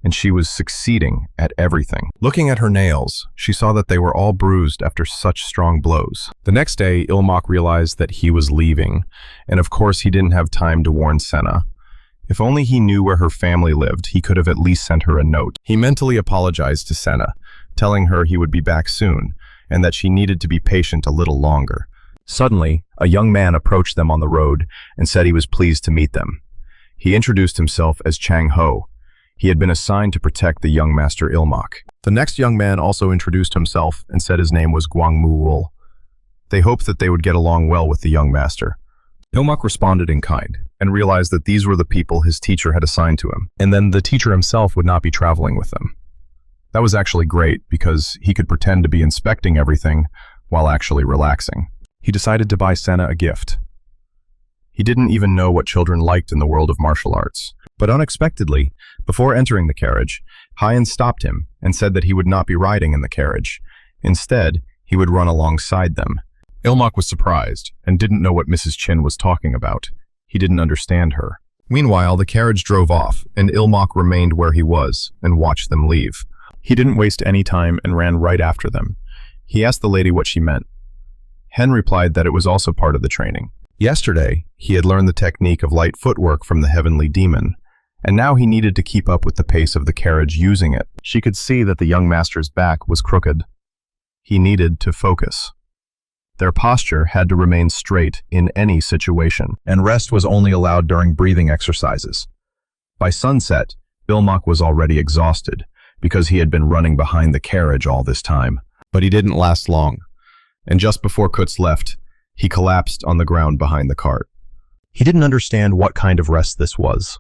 and she was succeeding at everything. Looking at her nails, she saw that they were all bruised after such strong blows. The next day, Ilmak realized that he was leaving, and of course he didn't have time to warn Senna. If only he knew where her family lived, he could have at least sent her a note. He mentally apologized to Senna, telling her he would be back soon, and that she needed to be patient a little longer. Suddenly, a young man approached them on the road and said he was pleased to meet them. He introduced himself as Chang Ho. He had been assigned to protect the young master Ilmak. The next young man also introduced himself and said his name was Guangmu. They hoped that they would get along well with the young master. Ilmak responded in kind and realized that these were the people his teacher had assigned to him, and then the teacher himself would not be traveling with them. That was actually great because he could pretend to be inspecting everything while actually relaxing. He decided to buy Senna a gift. He didn't even know what children liked in the world of martial arts. But unexpectedly, before entering the carriage, Hein stopped him and said that he would not be riding in the carriage. Instead, he would run alongside them. Ilmak was surprised and didn't know what Mrs. Chin was talking about. He didn't understand her. Meanwhile, the carriage drove off, and Ilmak remained where he was and watched them leave. He didn't waste any time and ran right after them. He asked the lady what she meant. Hen replied that it was also part of the training. Yesterday, he had learned the technique of light footwork from the heavenly demon, and now he needed to keep up with the pace of the carriage using it. She could see that the young master's back was crooked. He needed to focus. Their posture had to remain straight in any situation, and rest was only allowed during breathing exercises. By sunset, Ilmak was already exhausted because he had been running behind the carriage all this time. But he didn't last long, and just before Kutz left, he collapsed on the ground behind the cart. He didn't understand what kind of rest this was.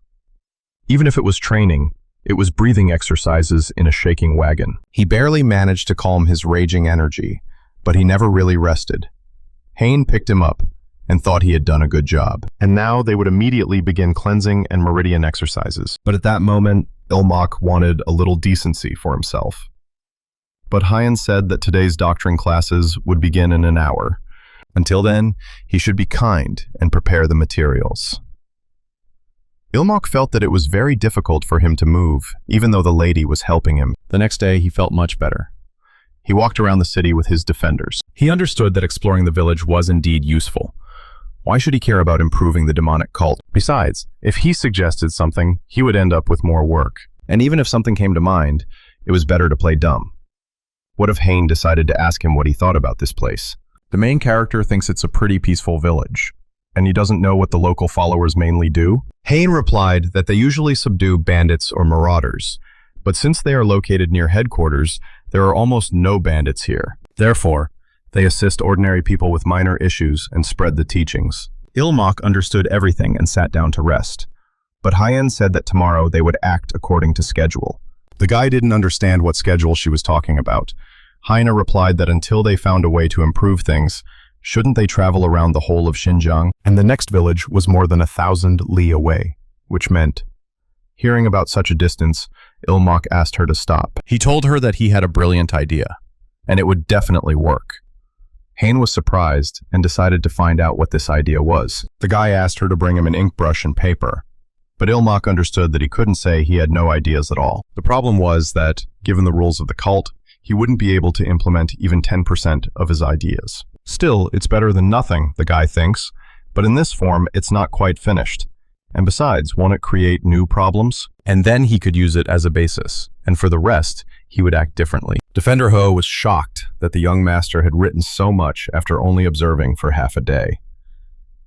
Even if it was training, it was breathing exercises in a shaking wagon. He barely managed to calm his raging energy, but he never really rested. Hein picked him up and thought he had done a good job. And now they would immediately begin cleansing and meridian exercises. But at that moment, Ilmak wanted a little decency for himself. But Hein said that today's doctrine classes would begin in an hour. Until then, he should be kind and prepare the materials. Ilmak felt that it was very difficult for him to move, even though the lady was helping him. The next day, he felt much better. He walked around the city with his defenders. He understood that exploring the village was indeed useful. Why should he care about improving the demonic cult? Besides, if he suggested something, he would end up with more work. And even if something came to mind, it was better to play dumb. What if Hein decided to ask him what he thought about this place? The main character thinks it's a pretty peaceful village, and he doesn't know what the local followers mainly do. Hein replied that they usually subdue bandits or marauders, but since they are located near headquarters, there are almost no bandits here. Therefore, they assist ordinary people with minor issues and spread the teachings. Ilmak understood everything and sat down to rest, but Hein said that tomorrow they would act according to schedule. The guy didn't understand what schedule she was talking about. Hein replied that until they found a way to improve things, shouldn't they travel around the whole of Xinjiang? And the next village was more than 1,000 li away, which meant, hearing about such a distance, Ilmak asked her to stop. He told her that he had a brilliant idea, and it would definitely work. Hein was surprised and decided to find out what this idea was. The guy asked her to bring him an ink brush and paper, but Ilmak understood that he couldn't say he had no ideas at all. The problem was that, given the rules of the cult, he wouldn't be able to implement even 10% of his ideas. Still, it's better than nothing, the guy thinks, but in this form, it's not quite finished. And besides, won't it create new problems? And then he could use it as a basis, and for the rest, he would act differently. Defender Ho was shocked that the young master had written so much after only observing for half a day.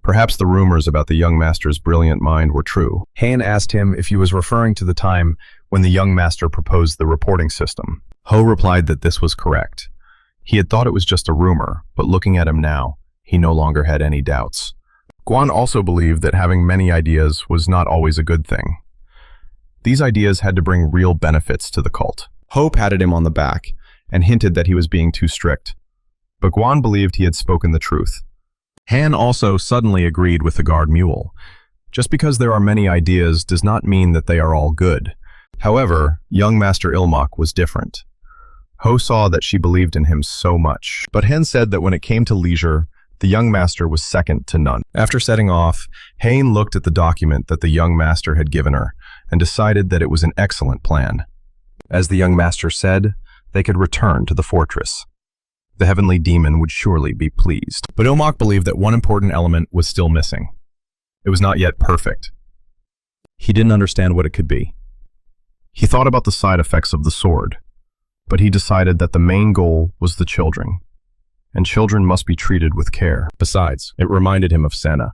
Perhaps the rumors about the young master's brilliant mind were true. Hein asked him if he was referring to the time when the young master proposed the reporting system. Ho replied that this was correct. He had thought it was just a rumor, but looking at him now, He no longer had any doubts. Guan also believed that having many ideas was not always a good thing. These ideas had to bring real benefits to the cult. Ho patted him on the back and hinted that he was being too strict. But Guan believed he had spoken the truth. Han also suddenly agreed with the guard mule. Just because there are many ideas does not mean that they are all good. However, young Master Ilmok was different. Ho saw that she believed in him so much. But Han said that when it came to leisure, the young master was second to none. After setting off, Han looked at the document that the young master had given her and decided that it was an excellent plan. As the young master said, they could return to the fortress. The heavenly demon would surely be pleased. But Ilmok believed that one important element was still missing. It was not yet perfect. He didn't understand what it could be. He thought about the side effects of the sword, but he decided that the main goal was the children, and children must be treated with care. Besides, it reminded him of Senna.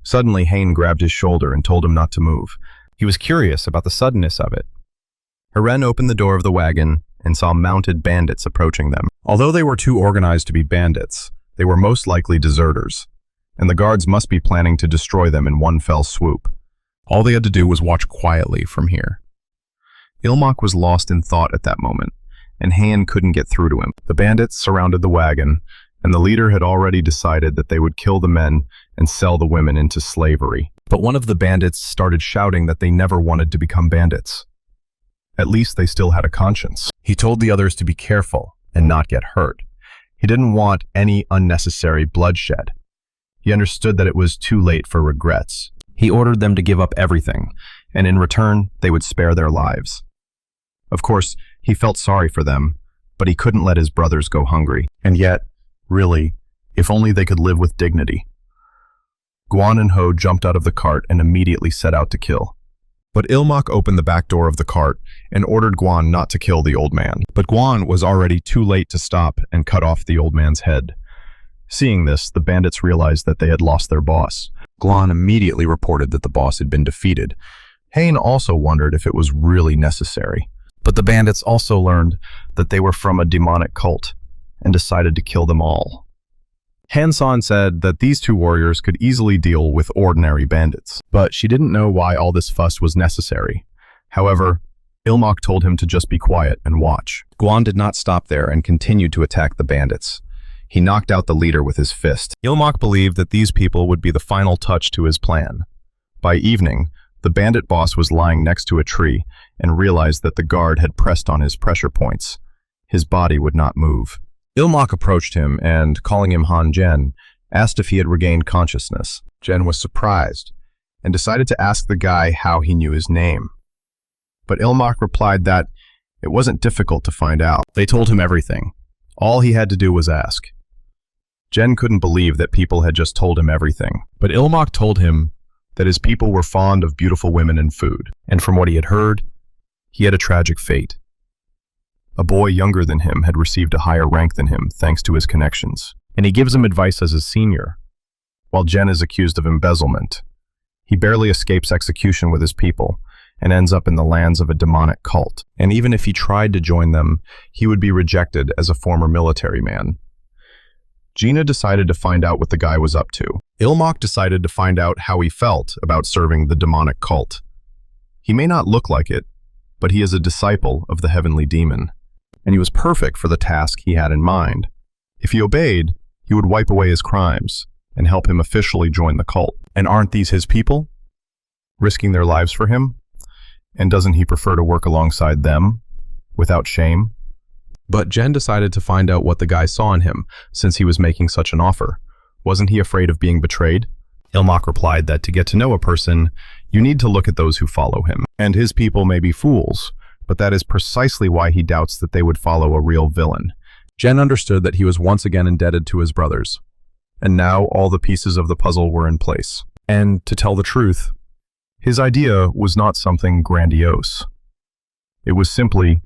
Suddenly, Hain grabbed his shoulder and told him not to move. He was curious about the suddenness of it. Heren opened the door of the wagon and saw mounted bandits approaching them. Although they were too organized to be bandits, they were most likely deserters, and the guards must be planning to destroy them in one fell swoop. All they had to do was watch quietly from here. Ilmok was lost in thought at that moment, and Han couldn't get through to him. The bandits surrounded the wagon, and the leader had already decided that they would kill the men and sell the women into slavery. But one of the bandits started shouting that they never wanted to become bandits. At least they still had a conscience. He told the others to be careful and not get hurt. He didn't want any unnecessary bloodshed. He understood that it was too late for regrets. He ordered them to give up everything, and in return, they would spare their lives. Of course, he felt sorry for them, but he couldn't let his brothers go hungry. And yet, really, if only they could live with dignity. Guan and Ho jumped out of the cart and immediately set out to kill. But Ilmok opened the back door of the cart and ordered Guan not to kill the old man. But Guan was already too late to stop and cut off the old man's head. Seeing this, the bandits realized that they had lost their boss. Guan immediately reported that the boss had been defeated. Hain also wondered if it was really necessary. But the bandits also learned that they were from a demonic cult and decided to kill them all. Han-san said that these two warriors could easily deal with ordinary bandits, but she didn't know why all this fuss was necessary. However, Ilmok told him to just be quiet and watch. Guan did not stop there and continued to attack the bandits. He knocked out the leader with his fist. Ilmok believed that these people would be the final touch to his plan. By evening, the bandit boss was lying next to a tree and realized that the guard had pressed on his pressure points. His body would not move. Ilmok approached him and, calling him Han Jen, asked if he had regained consciousness. Jen was surprised and decided to ask the guy how he knew his name. But Ilmok replied that it wasn't difficult to find out. They told him everything. All he had to do was ask. Jen couldn't believe that people had just told him everything, but Ilmok told him that his people were fond of beautiful women and food, and from what he had heard, he had a tragic fate. A boy younger than him had received a higher rank than him thanks to his connections, and he gives him advice as his senior, while Jen is accused of embezzlement. He barely escapes execution with his people and ends up in the lands of a demonic cult, and even if he tried to join them, he would be rejected as a former military man. Gina decided to find out what the guy was up to. Ilmok decided to find out how he felt about serving the demonic cult. He may not look like it, but he is a disciple of the heavenly demon, and he was perfect for the task he had in mind. If he obeyed, he would wipe away his crimes and help him officially join the cult. And aren't these his people? Risking their lives for him? And doesn't he prefer to work alongside them, without shame? But Jen decided to find out what the guy saw in him, since he was making such an offer. Wasn't he afraid of being betrayed? Ilmok replied that to get to know a person, you need to look at those who follow him. And his people may be fools, but that is precisely why he doubts that they would follow a real villain. Jen understood that he was once again indebted to his brothers. And now all the pieces of the puzzle were in place. And to tell the truth, his idea was not something grandiose. It was simply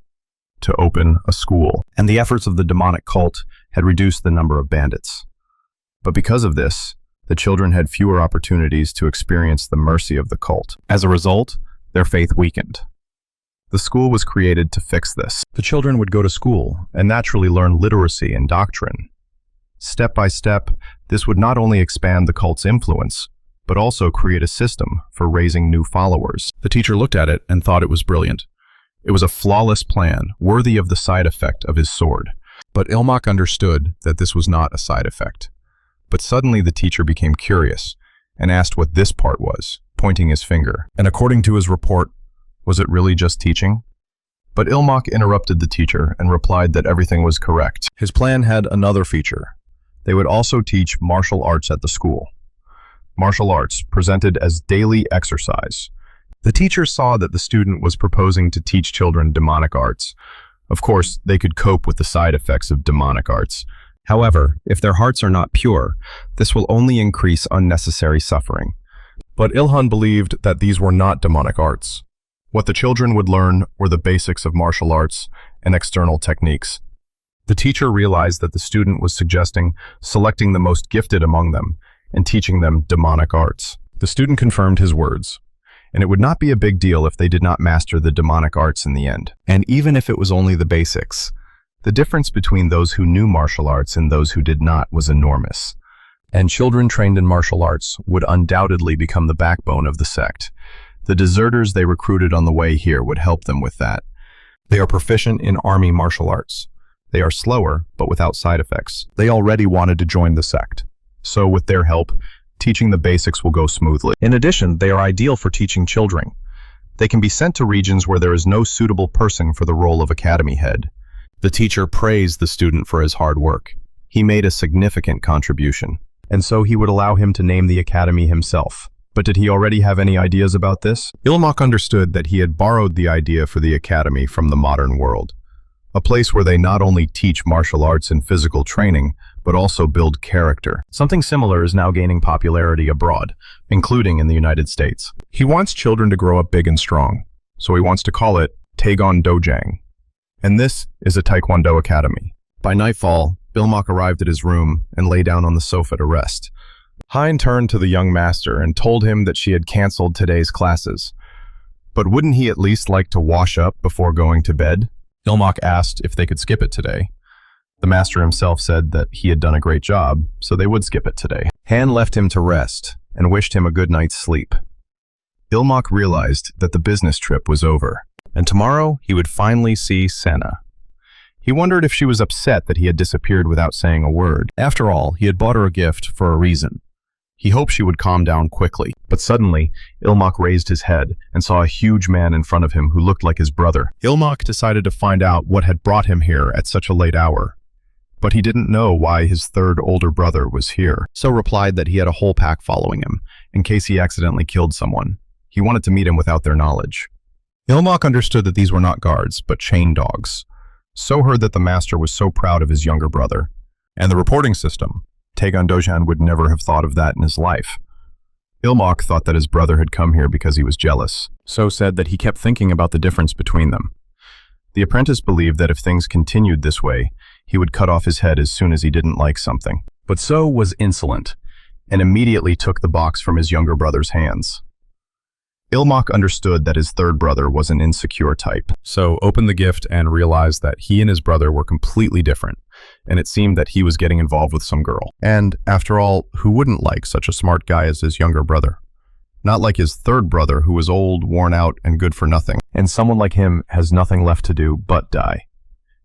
to open a school, and the efforts of the demonic cult had reduced the number of bandits. But because of this, the children had fewer opportunities to experience the mercy of the cult. As a result, their faith weakened. The school was created to fix this. The children would go to school and naturally learn literacy and doctrine. Step by step, This would not only expand the cult's influence, but also create a system for raising new followers. The teacher looked at it and thought it was brilliant. It was a flawless plan, worthy of the side effect of his sword. But Ilmok understood that this was not a side effect. But suddenly the teacher became curious and asked what this part was, pointing his finger. And according to his report, was it really just teaching? But Ilmok interrupted the teacher and replied that everything was correct. His plan had another feature. They would also teach martial arts at the school. Martial arts presented as daily exercise. The teacher saw that the student was proposing to teach children demonic arts. Of course, they could cope with the side effects of demonic arts. However, if their hearts are not pure, this will only increase unnecessary suffering. But Ilhan believed that these were not demonic arts. What the children would learn were the basics of martial arts and external techniques. The teacher realized that the student was suggesting selecting the most gifted among them and teaching them demonic arts. The student confirmed his words, and it would not be a big deal if they did not master the demonic arts in the end. And even if it was only the basics, the difference between those who knew martial arts and those who did not was enormous. And children trained in martial arts would undoubtedly become the backbone of the sect. The deserters they recruited on the way here would help them with that. They are proficient in army martial arts. They are slower, but without side effects. They already wanted to join the sect. So with their help, teaching the basics will go smoothly. In addition, they are ideal for teaching children. They can be sent to regions where there is no suitable person for the role of academy head. The teacher praised the student for his hard work. He made a significant contribution, and so he would allow him to name the academy himself. But did he already have any ideas about this? Ilmok understood that he had borrowed the idea for the academy from the modern world. A place where they not only teach martial arts and physical training, but also build character. Something similar is now gaining popularity abroad, including in the United States. He wants children to grow up big and strong, so he wants to call it Taegon Dojang. And this is a Taekwondo academy. By nightfall, Ilmok arrived at his room and lay down on the sofa to rest. Hein turned to the young master and told him that she had canceled today's classes. But wouldn't he at least like to wash up before going to bed? Ilmok asked if they could skip it today. The master himself said that he had done a great job, so they would skip it today. Han left him to rest and wished him a good night's sleep. Ilmok realized that the business trip was over, and tomorrow he would finally see Senna. He wondered if she was upset that he had disappeared without saying a word. After all, he had bought her a gift for a reason. He hoped she would calm down quickly, but suddenly, Ilmok raised his head and saw a huge man in front of him who looked like his brother. Ilmok decided to find out what had brought him here at such a late hour. But he didn't know why his third older brother was here, so replied that he had a whole pack following him, in case he accidentally killed someone. He wanted to meet him without their knowledge. Ilmok understood that these were not guards, but chain dogs. So heard that the master was so proud of his younger brother. And the reporting system. Taegon Dojang would never have thought of that in his life. Ilmok thought that his brother had come here because he was jealous, so said that he kept thinking about the difference between them. The apprentice believed that if things continued this way, he would cut off his head as soon as he didn't like something. But So was insolent, and immediately took the box from his younger brother's hands. Ilmok understood that his third brother was an insecure type, so opened the gift and realized that he and his brother were completely different, and it seemed that he was getting involved with some girl. And, after all, who wouldn't like such a smart guy as his younger brother? Not like his third brother, who was old, worn out, and good for nothing. And someone like him has nothing left to do but die.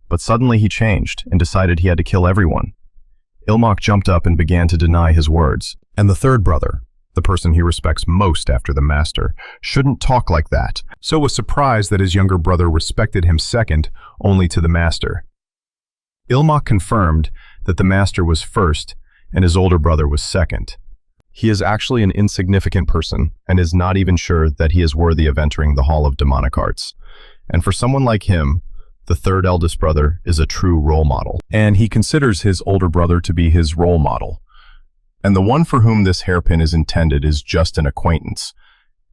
But suddenly he changed and decided he had to kill everyone. Ilmok jumped up and began to deny his words. And the third brother, the person he respects most after the master, shouldn't talk like that, so was surprised that his younger brother respected him second only to the master. Ilmok confirmed that the master was first and his older brother was second. He is actually an insignificant person and is not even sure that he is worthy of entering the Hall of Demonic Arts. And for someone like him, the third eldest brother is a true role model, and he considers his older brother to be his role model. And the one for whom this hairpin is intended is just an acquaintance.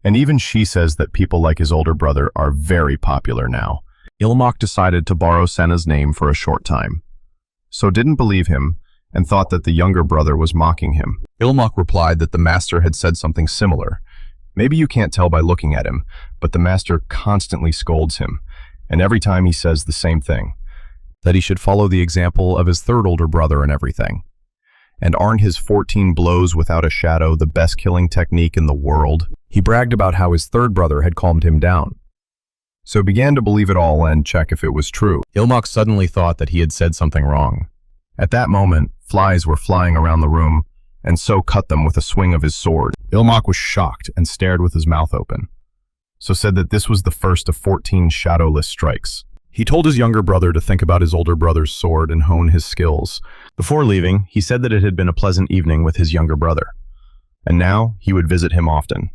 And even she says that people like his older brother are very popular now. Ilmok decided to borrow Senna's name for a short time. So didn't believe him and thought that the younger brother was mocking him. Ilmok replied that the master had said something similar. Maybe you can't tell by looking at him, but the master constantly scolds him, and every time he says the same thing, that he should follow the example of his third older brother and everything. And aren't his 14 blows without a shadow the best killing technique in the world? He bragged about how his third brother had calmed him down. So began to believe it all and check if it was true. Ilmak suddenly thought that he had said something wrong. At that moment, flies were flying around the room, and so cut them with a swing of his sword. Ilmak was shocked and stared with his mouth open. So said that this was the first of 14 shadowless strikes. He told his younger brother to think about his older brother's sword and hone his skills. Before leaving, he said that it had been a pleasant evening with his younger brother, and now he would visit him often.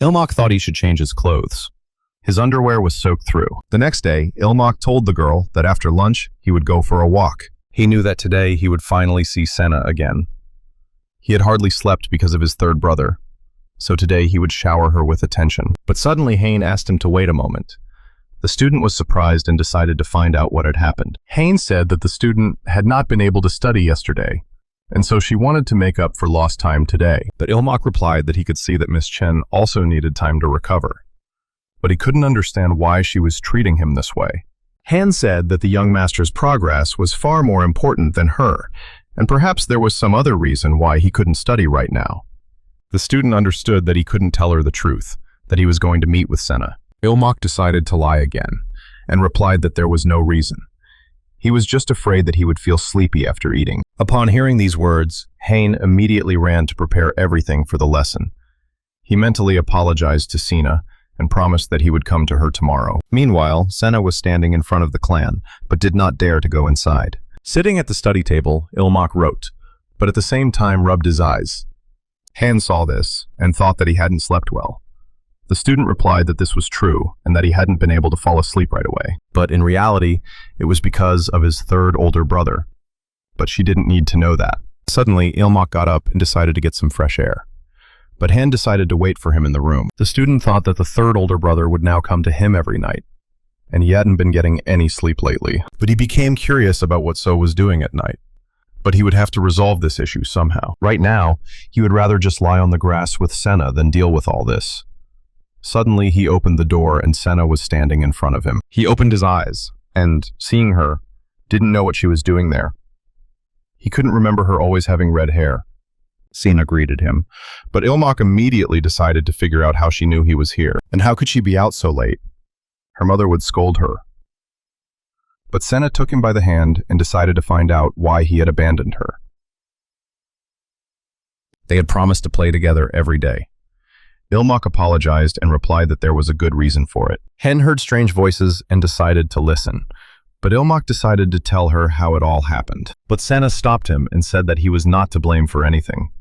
Ilmak thought he should change his clothes. His underwear was soaked through. The next day, Ilmak told the girl that after lunch, he would go for a walk. He knew that today he would finally see Senna again. He had hardly slept because of his third brother, so today he would shower her with attention. But suddenly Hein asked him to wait a moment. The student was surprised and decided to find out what had happened. Hein said that the student had not been able to study yesterday, and so she wanted to make up for lost time today. But Ilmak replied that he could see that Miss Chen also needed time to recover, but he couldn't understand why she was treating him this way. Han said that the young master's progress was far more important than her, and perhaps there was some other reason why he couldn't study right now. The student understood that he couldn't tell her the truth, that he was going to meet with Senna. Ilmak decided to lie again, and replied that there was no reason. He was just afraid that he would feel sleepy after eating. Upon hearing these words, Hein immediately ran to prepare everything for the lesson. He mentally apologized to Sina and promised that he would come to her tomorrow. Meanwhile, Senna was standing in front of the clan, but did not dare to go inside. Sitting at the study table, Ilmak wrote, but at the same time rubbed his eyes. Han saw this and thought that he hadn't slept well. The student replied that this was true and that he hadn't been able to fall asleep right away. But in reality, it was because of his third older brother. But she didn't need to know that. Suddenly, Ilmak got up and decided to get some fresh air. But Han decided to wait for him in the room. The student thought that the third older brother would now come to him every night, and he hadn't been getting any sleep lately. But he became curious about what So was doing at night. But he would have to resolve this issue somehow. Right now, he would rather just lie on the grass with Senna than deal with all this. Suddenly, he opened the door and Senna was standing in front of him. He opened his eyes, and, seeing her, didn't know what she was doing there. He couldn't remember her always having red hair. Sina greeted him, but Ilmak immediately decided to figure out how she knew he was here. And how could she be out so late? Her mother would scold her. But Senna took him by the hand and decided to find out why he had abandoned her. They had promised to play together every day. Ilmak apologized and replied that there was a good reason for it. Hen heard strange voices and decided to listen, but Ilmak decided to tell her how it all happened. But Senna stopped him and said that he was not to blame for anything.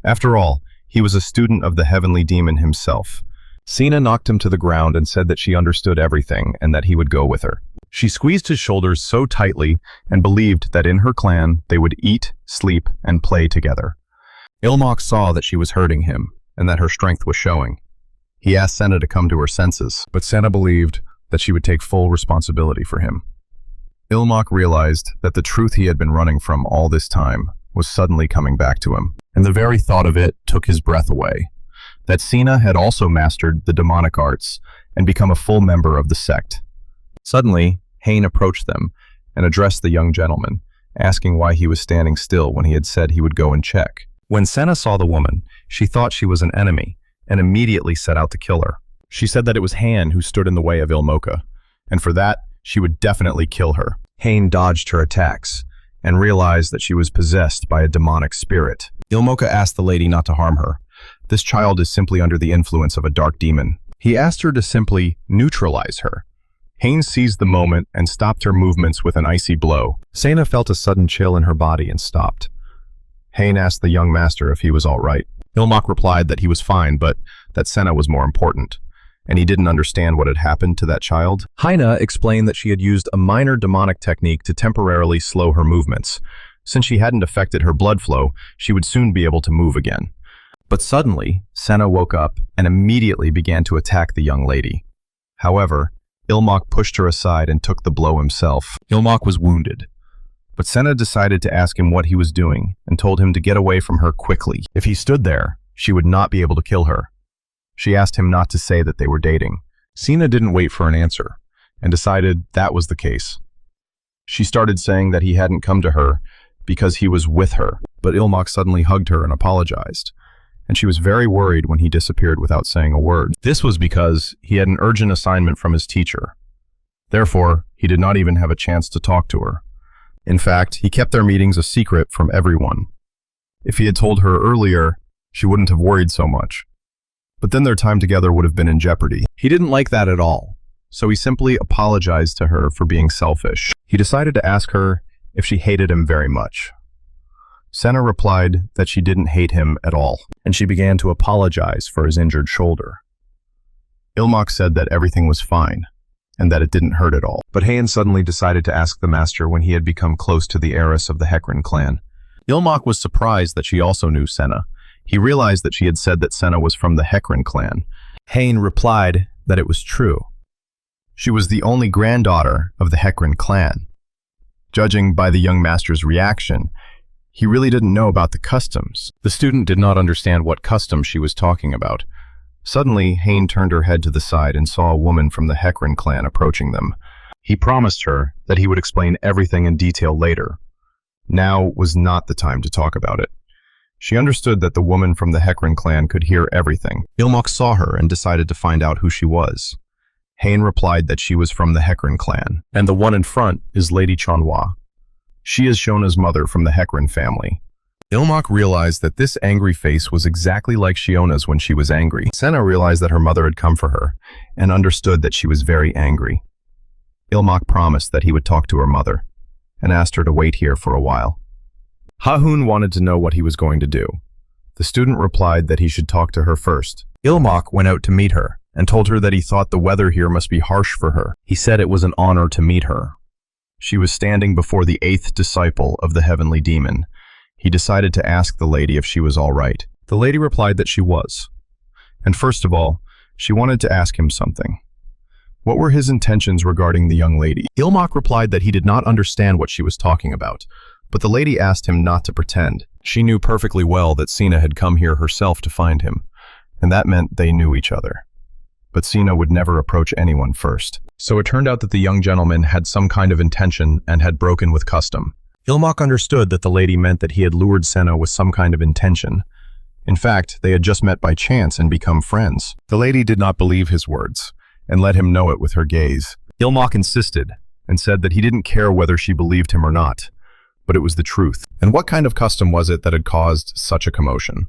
After all, he was a student of the heavenly demon himself. Sina knocked him to the ground and said that she understood everything and that he would go with her. She squeezed his shoulders so tightly and believed that in her clan they would eat, sleep, and play together. Ilmak saw that she was hurting him and that her strength was showing. He asked Senna to come to her senses, but Senna believed that she would take full responsibility for him. Ilmak realized that the truth he had been running from all this time was suddenly coming back to him, and the very thought of it took his breath away. That Sina had also mastered the demonic arts and become a full member of the sect. Suddenly, Hein approached them and addressed the young gentleman, asking why he was standing still when he had said he would go and check. When Senna saw the woman, she thought she was an enemy and immediately set out to kill her. She said that it was Han who stood in the way of Ilmoka, and for that, she would definitely kill her. Hein dodged her attacks and realized that she was possessed by a demonic spirit. Ilmoka asked the lady not to harm her. This child is simply under the influence of a dark demon. He asked her to simply neutralize her. Hein seized the moment and stopped her movements with an icy blow. Sena felt a sudden chill in her body and stopped. Hein asked the young master if he was all right. Ilmak replied that he was fine, but that Senna was more important, and he didn't understand what had happened to that child. Heina explained that she had used a minor demonic technique to temporarily slow her movements. Since she hadn't affected her blood flow, she would soon be able to move again. But suddenly, Senna woke up and immediately began to attack the young lady. However, Ilmak pushed her aside and took the blow himself. Ilmak was wounded. But Senna decided to ask him what he was doing and told him to get away from her quickly. If he stood there, she would not be able to kill her. She asked him not to say that they were dating. Sina didn't wait for an answer and decided that was the case. She started saying that he hadn't come to her because he was with her. But Ilmak suddenly hugged her and apologized, and she was very worried when he disappeared without saying a word. This was because he had an urgent assignment from his teacher. Therefore, he did not even have a chance to talk to her. In fact, he kept their meetings a secret from everyone. If he had told her earlier, she wouldn't have worried so much. But then their time together would have been in jeopardy. He didn't like that at all, so he simply apologized to her for being selfish. He decided to ask her if she hated him very much. Senna replied that she didn't hate him at all, and she began to apologize for his injured shoulder. Ilmak said that everything was fine, and that it didn't hurt at all. But Heian suddenly decided to ask the master when he had become close to the heiress of the Hecarim clan. Ilmak was surprised that she also knew Senna. He realized that she had said that Senna was from the Hecarim clan. Heian replied that it was true. She was the only granddaughter of the Hecarim clan. Judging by the young master's reaction, he really didn't know about the customs. The student did not understand what custom she was talking about. Suddenly, Heian turned her head to the side and saw a woman from the Hecarim clan approaching them. He promised her that he would explain everything in detail later. Now was not the time to talk about it. She understood that the woman from the Hecarim clan could hear everything. Ilmak saw her and decided to find out who she was. Heian replied that she was from the Hecarim clan, and the one in front is Lady Manhwa. She is Shona's mother from the Hecarim family. Ilmak realized that this angry face was exactly like Shiona's when she was angry. Senna realized that her mother had come for her, and understood that she was very angry. Ilmak promised that he would talk to her mother, and asked her to wait here for a while. Ha-hoon wanted to know what he was going to do. The student replied that he should talk to her first. Ilmak went out to meet her, and told her that he thought the weather here must be harsh for her. He said it was an honor to meet her. She was standing before the 8th disciple of the heavenly demon. He decided to ask the lady if she was all right. The lady replied that she was. And first of all, she wanted to ask him something. What were his intentions regarding the young lady? Ilmak replied that he did not understand what she was talking about, but the lady asked him not to pretend. She knew perfectly well that Sina had come here herself to find him, and that meant they knew each other. But Sina would never approach anyone first. So it turned out that the young gentleman had some kind of intention and had broken with custom. Ilmak understood that the lady meant that he had lured Senna with some kind of intention. In fact, they had just met by chance and become friends. The lady did not believe his words, and let him know it with her gaze. Ilmak insisted, and said that he didn't care whether she believed him or not, but it was the truth. And what kind of custom was it that had caused such a commotion?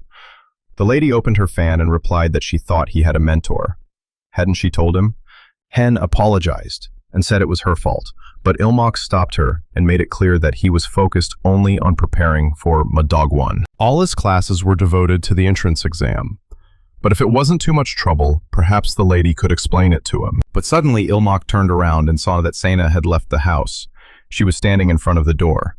The lady opened her fan and replied that she thought he had a mentor. Hadn't she told him? Hen apologized, and said it was her fault. But Ilmak stopped her and made it clear that he was focused only on preparing for Madogwan. All his classes were devoted to the entrance exam. But if it wasn't too much trouble, perhaps the lady could explain it to him. But suddenly Ilmak turned around and saw that Sena had left the house. She was standing in front of the door.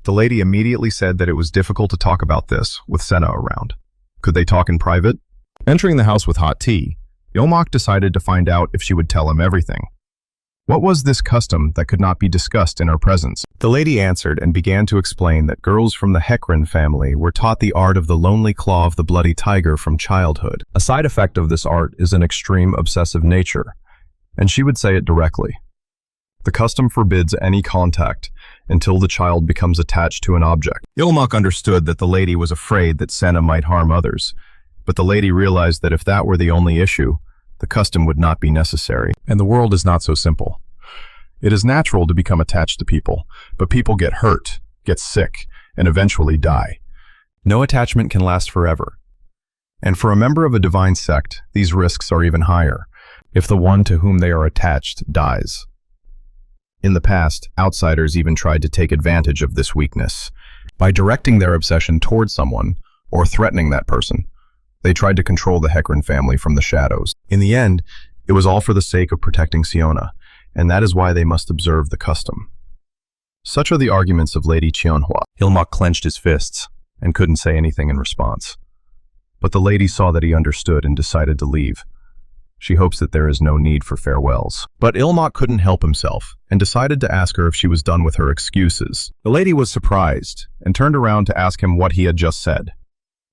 The lady immediately said that it was difficult to talk about this with Sena around. Could they talk in private? Entering the house with hot tea, Ilmak decided to find out if she would tell him everything. What was this custom that could not be discussed in her presence? The lady answered and began to explain that girls from the Hecarim family were taught the art of the lonely claw of the bloody tiger from childhood. A side effect of this art is an extreme obsessive nature, and she would say it directly. The custom forbids any contact until the child becomes attached to an object. Ilmak understood that the lady was afraid that Senna might harm others, but the lady realized that if that were the only issue, the custom would not be necessary. And the world is not so simple. It is natural to become attached to people, but people get hurt, get sick, and eventually die. No attachment can last forever. And for a member of a divine sect, these risks are even higher, if the one to whom they are attached dies. In the past, outsiders even tried to take advantage of this weakness. By directing their obsession towards someone, or threatening that person, they tried to control the Hecarim family from the shadows. In the end, it was all for the sake of protecting Siona, and that is why they must observe the custom. Such are the arguments of Lady Chionhua. Ilmak clenched his fists and couldn't say anything in response. But the lady saw that he understood and decided to leave. She hopes that there is no need for farewells. But Ilmak couldn't help himself and decided to ask her if she was done with her excuses. The lady was surprised and turned around to ask him what he had just said.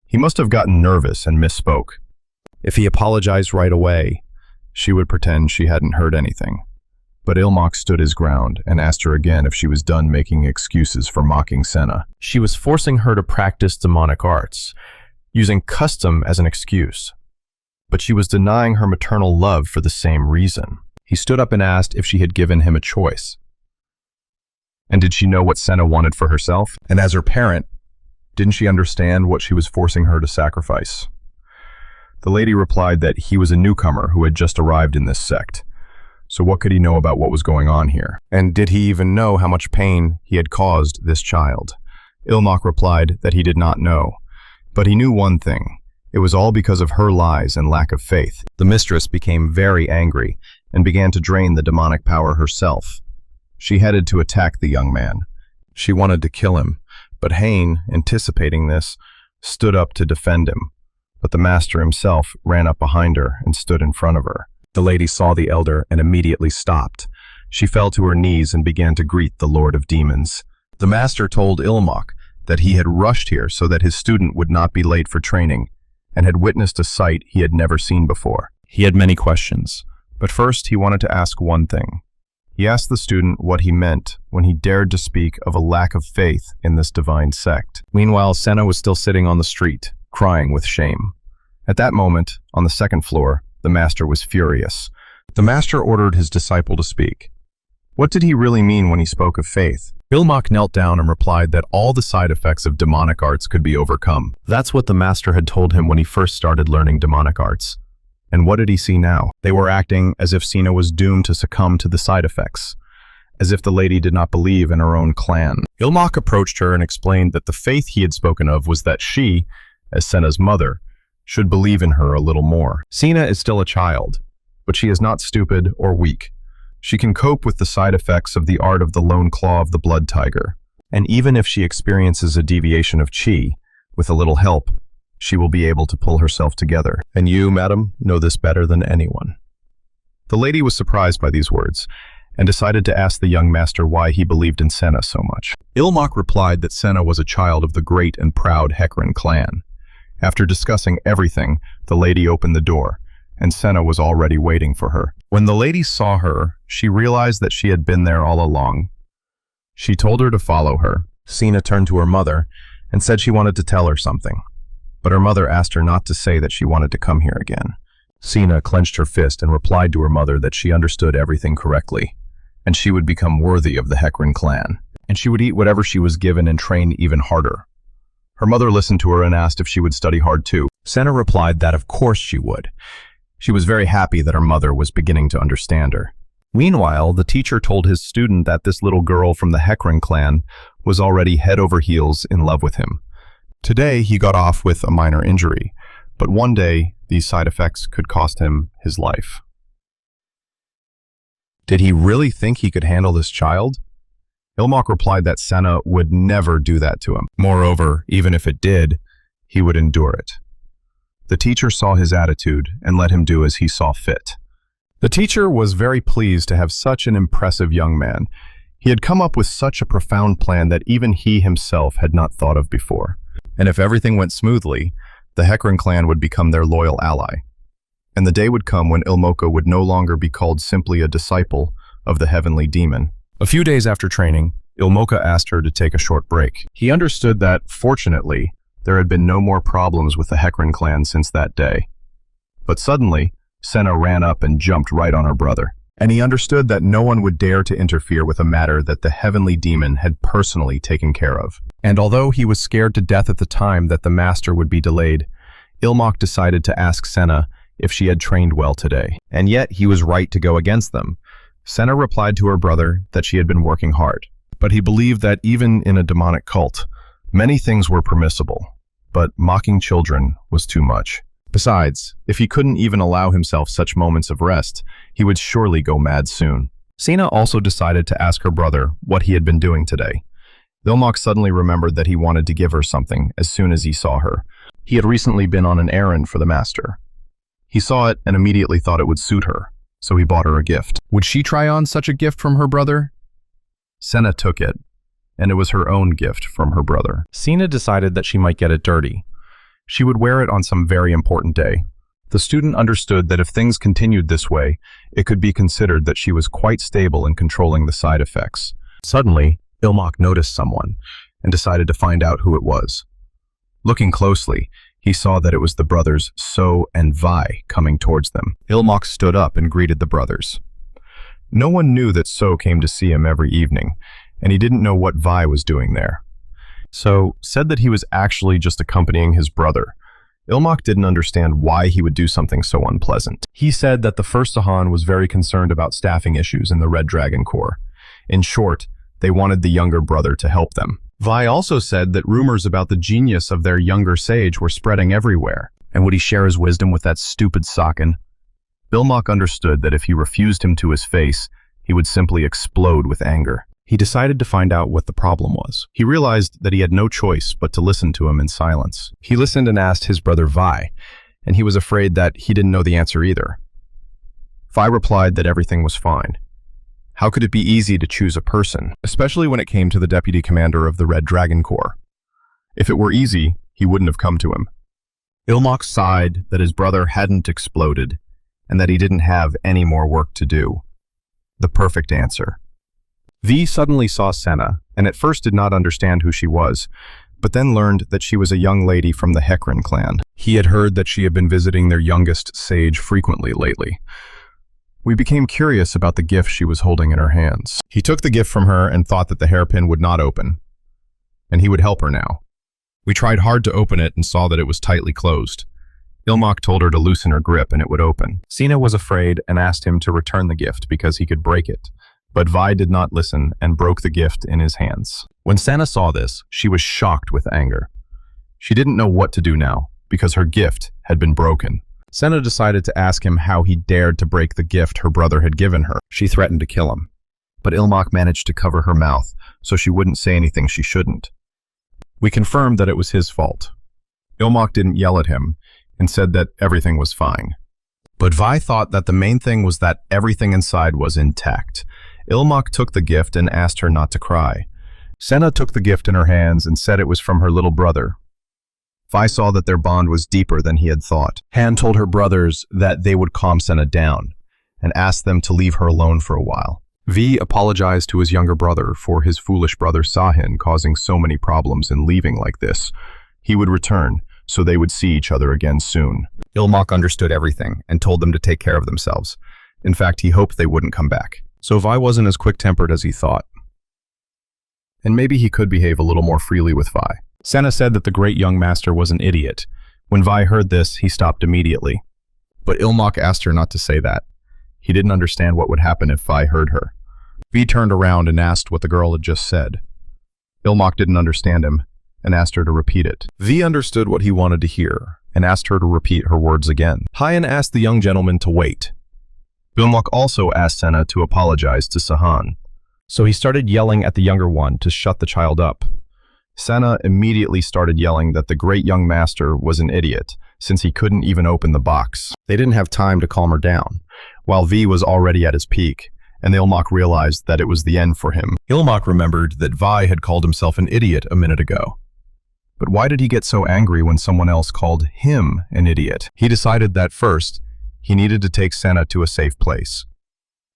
He must have gotten nervous and misspoke. If he apologized right away, she would pretend she hadn't heard anything. But Ilmok stood his ground and asked her again if she was done making excuses for mocking Senna. She was forcing her to practice demonic arts, using custom as an excuse. But she was denying her maternal love for the same reason. He stood up and asked if she had given him a choice. And did she know what Senna wanted for herself? And as her parent, didn't she understand what she was forcing her to sacrifice? The lady replied that he was a newcomer who had just arrived in this sect. So what could he know about what was going on here? And did he even know how much pain he had caused this child? Ilmok replied that he did not know. But he knew one thing. It was all because of her lies and lack of faith. The mistress became very angry and began to drain the demonic power herself. She headed to attack the young man. She wanted to kill him, but Hein, anticipating this, stood up to defend him. But the master himself ran up behind her and stood in front of her. The lady saw the elder and immediately stopped. She fell to her knees and began to greet the Lord of Demons. The master told Ilmok that he had rushed here so that his student would not be late for training, and had witnessed a sight he had never seen before. He had many questions, but first he wanted to ask one thing. He asked the student what he meant when he dared to speak of a lack of faith in this divine sect. Meanwhile, Senna was still sitting on the street, crying with shame. At that moment, on the second floor, the master was furious. The master ordered his disciple to speak. What did he really mean when he spoke of faith? Ilmok knelt down and replied that all the side effects of demonic arts could be overcome. That's what the master had told him when he first started learning demonic arts. And what did he see now? They were acting as if Sina was doomed to succumb to the side effects, as if the lady did not believe in her own clan. Ilmok approached her and explained that the faith he had spoken of was that she, as Senna's mother, should believe in her a little more. Sina is still a child, but she is not stupid or weak. She can cope with the side effects of the art of the lone claw of the blood tiger. And even if she experiences a deviation of chi, with a little help, she will be able to pull herself together. And you, madam, know this better than anyone. The lady was surprised by these words, and decided to ask the young master why he believed in Senna so much. Ilmok replied that Senna was a child of the great and proud HEIR clan. After discussing everything, the lady opened the door, and Senna was already waiting for her. When the lady saw her, she realized that she had been there all along. She told her to follow her. Sina turned to her mother and said she wanted to tell her something, but her mother asked her not to say that she wanted to come here again. Sina clenched her fist and replied to her mother that she understood everything correctly, and she would become worthy of the HEIR clan, and she would eat whatever she was given and train even harder. Her mother listened to her and asked if she would study hard too. Senna replied that of course she would. She was very happy that her mother was beginning to understand her. Meanwhile, the teacher told his student that this little girl from the HEIR clan was already head over heels in love with him. Today, he got off with a minor injury, but one day, these side effects could cost him his life. Did he really think he could handle this child? Ilmok replied that Senna would never do that to him. Moreover, even if it did, he would endure it. The teacher saw his attitude and let him do as he saw fit. The teacher was very pleased to have such an impressive young man. He had come up with such a profound plan that even he himself had not thought of before. And if everything went smoothly, the HEIR clan would become their loyal ally. And the day would come when Ilmoka would no longer be called simply a disciple of the heavenly demon. A few days after training, Ilmoka asked her to take a short break. He understood that, fortunately, there had been no more problems with the HEIR clan since that day. But suddenly, Senna ran up and jumped right on her brother. And he understood that no one would dare to interfere with a matter that the heavenly demon had personally taken care of. And although he was scared to death at the time that the master would be delayed, Ilmok decided to ask Senna if she had trained well today. And yet he was right to go against them. Senna replied to her brother that she had been working hard, but he believed that even in a demonic cult, many things were permissible, but mocking children was too much. Besides, if he couldn't even allow himself such moments of rest, he would surely go mad soon. Sina also decided to ask her brother what he had been doing today. Ilmok suddenly remembered that he wanted to give her something as soon as he saw her. He had recently been on an errand for the master. He saw it and immediately thought it would suit her, so he bought her a gift. Would she try on such a gift from her brother? Senna took it, and it was her own gift from her brother. Sina decided that she might get it dirty. She would wear it on some very important day, The student understood that if things continued this way, it could be considered that she was quite stable in controlling the side effects. Suddenly, Ilmak noticed someone and decided to find out who it was. Looking closely, he saw that it was the brothers So and Vi coming towards them. Ilmak stood up and greeted the brothers. No one knew that So came to see him every evening, and he didn't know what Vi was doing there. So said that he was actually just accompanying his brother. Ilmak didn't understand why he would do something so unpleasant. He said that the first Sahan was very concerned about staffing issues in the Red Dragon Corps. In short, they wanted the younger brother to help them. Vi also said that rumors about the genius of their younger sage were spreading everywhere. And would he share his wisdom with that stupid Saken? Ilmak understood that if he refused him to his face, he would simply explode with anger. He decided to find out what the problem was. He realized that he had no choice but to listen to him in silence. He listened and asked his brother Vi, and he was afraid that he didn't know the answer either. Vi replied that everything was fine. How could it be easy to choose a person, especially when it came to the deputy commander of the Red Dragon Corps? If it were easy, he wouldn't have come to him. Ilmak sighed that his brother hadn't exploded and that he didn't have any more work to do. The perfect answer. V suddenly saw Senna, and at first did not understand who she was, but then learned that she was a young lady from the Hekran clan. He had heard that she had been visiting their youngest sage frequently lately. We became curious about the gift she was holding in her hands. He took the gift from her and thought that the hairpin would not open, and he would help her now. We tried hard to open it and saw that it was tightly closed. Ilmak told her to loosen her grip and it would open. Sina was afraid and asked him to return the gift because he could break it, but Vi did not listen and broke the gift in his hands. When Sana saw this, she was shocked with anger. She didn't know what to do now because her gift had been broken. Senna decided to ask him how he dared to break the gift her brother had given her. She threatened to kill him, but Ilmak managed to cover her mouth so she wouldn't say anything she shouldn't. We confirmed that it was his fault. Ilmak didn't yell at him and said that everything was fine. But Vi thought that the main thing was that everything inside was intact. Ilmak took the gift and asked her not to cry. Senna took the gift in her hands and said it was from her little brother. Vi saw that their bond was deeper than he had thought. Han told her brothers that they would calm Senna down and asked them to leave her alone for a while. V apologized to his younger brother for his foolish brother Sahin causing so many problems and leaving like this. He would return, so they would see each other again soon. Ilmak understood everything and told them to take care of themselves. In fact, he hoped they wouldn't come back. So Vi wasn't as quick-tempered as he thought. And maybe he could behave a little more freely with Vi. Senna said that the great young master was an idiot. When Vi heard this, he stopped immediately. But Ilmak asked her not to say that. He didn't understand what would happen if Vi heard her. Vi turned around and asked what the girl had just said. Ilmak didn't understand him and asked her to repeat it. Vi understood what he wanted to hear and asked her to repeat her words again. Hyan asked the young gentleman to wait. Ilmak also asked Senna to apologize to Sahan. So he started yelling at the younger one to shut the child up. Senna immediately started yelling that the great young master was an idiot, since he couldn't even open the box. They didn't have time to calm her down, while V was already at his peak, and Ilmak realized that it was the end for him. Ilmak remembered that Vi had called himself an idiot a minute ago. But why did he get so angry when someone else called him an idiot? He decided that first, he needed to take Senna to a safe place.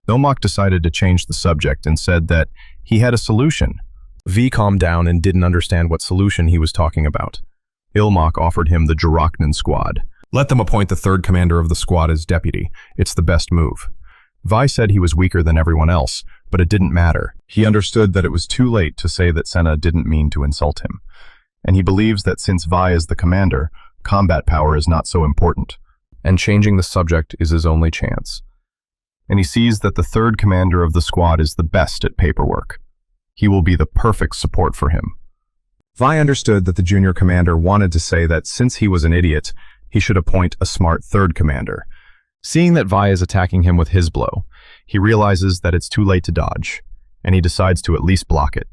Ilmak decided to change the subject and said that he had a solution. V calmed down and didn't understand what solution he was talking about. Ilmak offered him the Juraknan squad. Let them appoint the third commander of the squad as deputy. It's the best move. Vi said he was weaker than everyone else, but it didn't matter. He understood that it was too late to say that Senna didn't mean to insult him. And he believes that since Vi is the commander, combat power is not so important, and changing the subject is his only chance. And he sees that the third commander of the squad is the best at paperwork. He will be the perfect support for him. Vi understood that the junior commander wanted to say that since he was an idiot, he should appoint a smart third commander. Seeing that Vi is attacking him with his blow, he realizes that it's too late to dodge, and he decides to at least block it.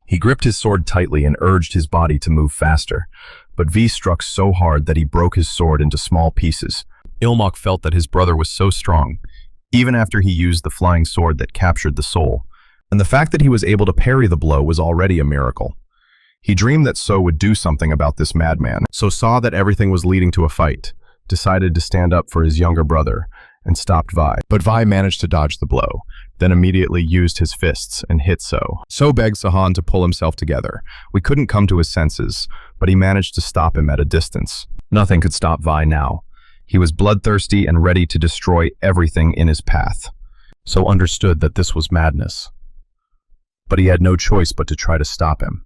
He gripped his sword tightly and urged his body to move faster, but V struck so hard that he broke his sword into small pieces. Ilmak felt that his brother was so strong, even after he used the flying sword that captured the soul, and the fact that he was able to parry the blow was already a miracle. He dreamed that So would do something about this madman, So saw that everything was leading to a fight. decided to stand up for his younger brother and stopped Vi. But Vi managed to dodge the blow, then immediately used his fists and hit So. So begged Sahan to pull himself together. We couldn't come to his senses, but he managed to stop him at a distance. Nothing could stop Vi now. He was bloodthirsty and ready to destroy everything in his path. So understood that this was madness. But he had no choice but to try to stop him.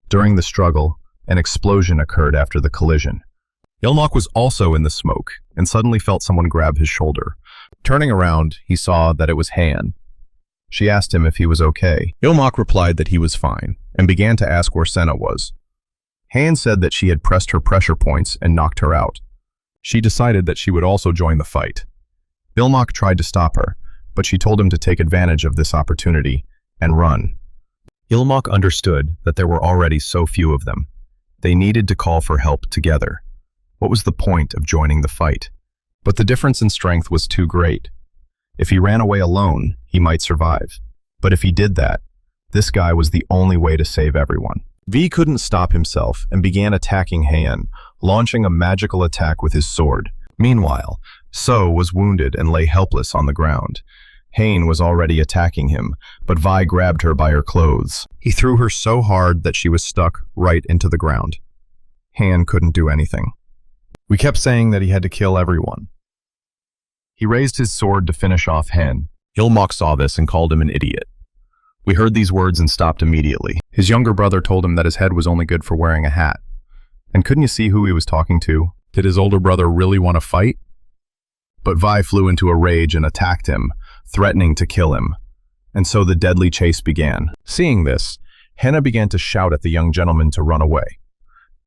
During the struggle, an explosion occurred after the collision. Ilmok was also in the smoke and suddenly felt someone grab his shoulder. Turning around, he saw that it was Han. She asked him if he was okay. Ilmok replied that he was fine and began to ask where Senna was. Han said that she had pressed her pressure points and knocked her out. She decided that she would also join the fight. Ilmok tried to stop her, but she told him to take advantage of this opportunity and run. Ilmok understood that there were already so few of them. They needed to call for help together. What was the point of joining the fight? But the difference in strength was too great. If he ran away alone, he might survive. But if he did that, this guy was the only way to save everyone. V couldn't stop himself and began attacking Han, launching a magical attack with his sword. Meanwhile, So was wounded and lay helpless on the ground. Han was already attacking him, but Vi grabbed her by her clothes. He threw her so hard that she was stuck right into the ground. Han couldn't do anything. We kept saying that he had to kill everyone. He raised his sword to finish off Han. Ilmok saw this and called him an idiot. We heard these words and stopped immediately. His younger brother told him that his head was only good for wearing a hat. And couldn't you see who he was talking to? Did his older brother really want to fight? But Vi flew into a rage and attacked him, threatening to kill him. And so the deadly chase began. Seeing this, Henna began to shout at the young gentleman to run away.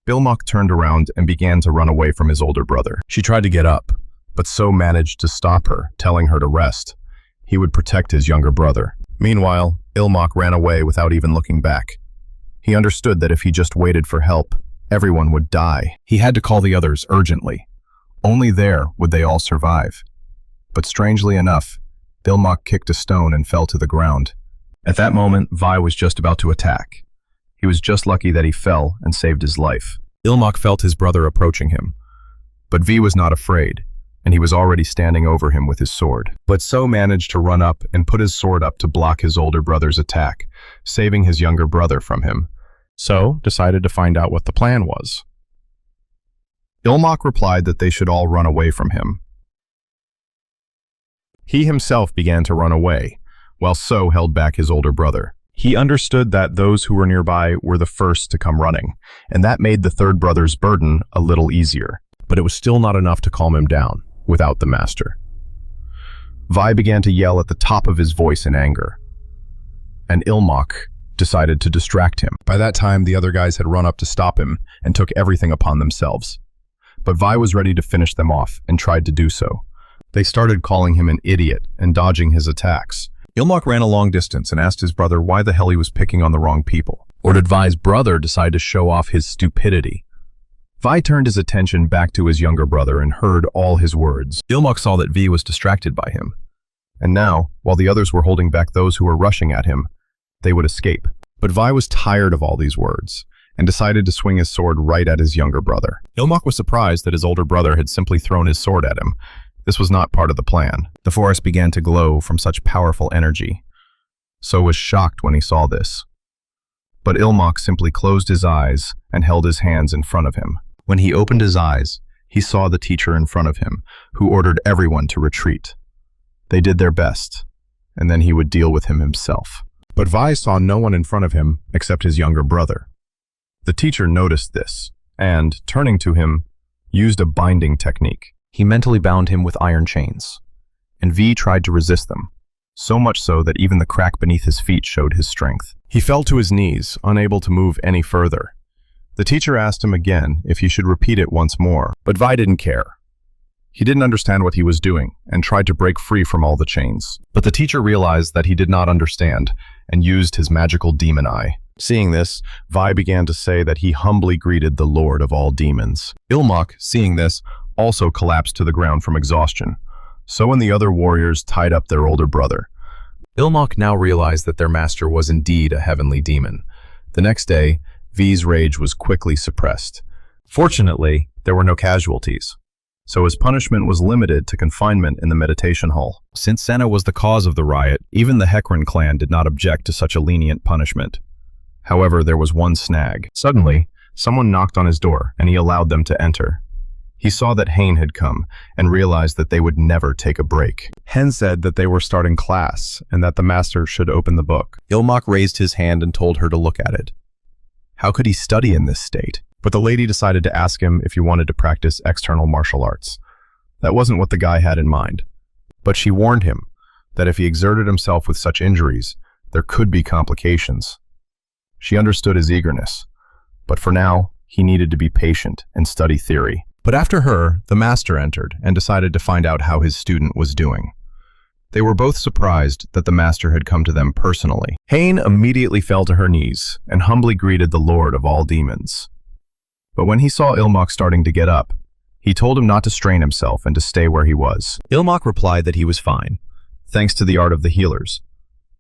Ilmok turned around and began to run away from his older brother. She tried to get up, but So managed to stop her, telling her to rest. He would protect his younger brother. Meanwhile, Ilmok ran away without even looking back. He understood that if he just waited for help, everyone would die. He had to call the others urgently. Only there would they all survive. But strangely enough, Ilmok kicked a stone and fell to the ground. At that moment, Vi was just about to attack. He was just lucky that he fell and saved his life. Ilmok felt his brother approaching him. But V was not afraid, and he was already standing over him with his sword. But So managed to run up and put his sword up to block his older brother's attack, saving his younger brother from him. So decided to find out what the plan was. Ilmok replied that they should all run away from him. He himself began to run away, while So held back his older brother. He understood that those who were nearby were the first to come running, and that made the third brother's burden a little easier. But it was still not enough to calm him down, without the master. Vi began to yell at the top of his voice in anger, and Ilmok decided to distract him. By that time, the other guys had run up to stop him and took everything upon themselves. But Vi was ready to finish them off and tried to do so. They started calling him an idiot and dodging his attacks. Ilmok ran a long distance and asked his brother why the hell he was picking on the wrong people. Or did Vi's brother decide to show off his stupidity? Vi turned his attention back to his younger brother and heard all his words. Ilmok saw that Vi was distracted by him. And now, while the others were holding back those who were rushing at him, they would escape. But Vi was tired of all these words and decided to swing his sword right at his younger brother. Ilmok was surprised that his older brother had simply thrown his sword at him. This was not part of the plan. The forest began to glow from such powerful energy. So was shocked when he saw this. But Ilmok simply closed his eyes and held his hands in front of him. When he opened his eyes, he saw the teacher in front of him, who ordered everyone to retreat. They did their best, and then he would deal with him himself. But Vi saw no one in front of him except his younger brother. The teacher noticed this, and, turning to him, used a binding technique. He mentally bound him with iron chains, and V tried to resist them, so much so that even the crack beneath his feet showed his strength. He fell to his knees, unable to move any further. The teacher asked him again if he should repeat it once more, but Vi didn't care. He didn't understand what he was doing and tried to break free from all the chains. But the teacher realized that he did not understand and used his magical demon eye. Seeing this, Vi began to say that he humbly greeted the Lord of all demons. Ilmok, seeing this, also collapsed to the ground from exhaustion. So and the other warriors tied up their older brother. Ilmok now realized that their master was indeed a heavenly demon. The next day, V's rage was quickly suppressed. Fortunately, there were no casualties. so his punishment was limited to confinement in the meditation hall. Since Senna was the cause of the riot, even the Hecarim clan did not object to such a lenient punishment. However, there was one snag. Suddenly, someone knocked on his door, and he allowed them to enter. He saw that Hein had come, and realized that they would never take a break. Hen said that they were starting class, and that the master should open the book. Ilmak raised his hand and told her to look at it. How could he study in this state? But the lady decided to ask him if he wanted to practice external martial arts. That wasn't what the guy had in mind. But she warned him that if he exerted himself with such injuries, there could be complications. She understood his eagerness, but for now, he needed to be patient and study theory. But after her, the master entered and decided to find out how his student was doing. They were both surprised that the master had come to them personally. Hein immediately fell to her knees and humbly greeted the Lord of all demons. But when he saw Ilmak starting to get up, he told him not to strain himself and to stay where he was. Ilmak replied that he was fine, thanks to the art of the healers.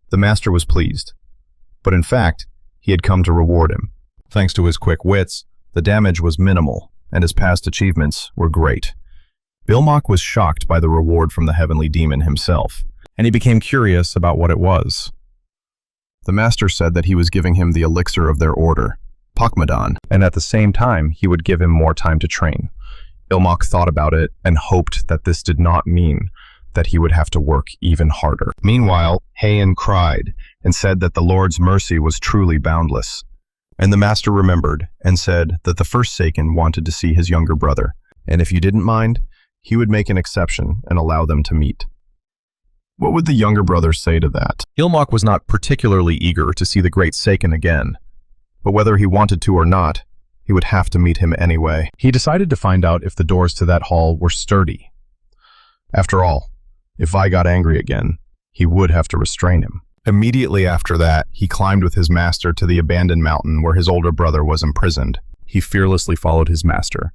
The master was pleased, but in fact, he had come to reward him. Thanks to his quick wits, the damage was minimal, and his past achievements were great. Ilmak was shocked by the reward from the heavenly demon himself, and he became curious about what it was. The master said that he was giving him the elixir of their order, Pakmadan, and at the same time he would give him more time to train. Ilmak thought about it and hoped that this did not mean that he would have to work even harder. Meanwhile, Heian cried and said that the Lord's mercy was truly boundless. And the master remembered and said that the first Seiken wanted to see his younger brother, and if you didn't mind, he would make an exception and allow them to meet. What would the younger brother say to that? Ilmak was not particularly eager to see the great Seiken again, but whether he wanted to or not, he would have to meet him anyway. He decided to find out if the doors to that hall were sturdy. After all, if Vi got angry again, he would have to restrain him. Immediately after that, he climbed with his master to the abandoned mountain where his older brother was imprisoned. He fearlessly followed his master.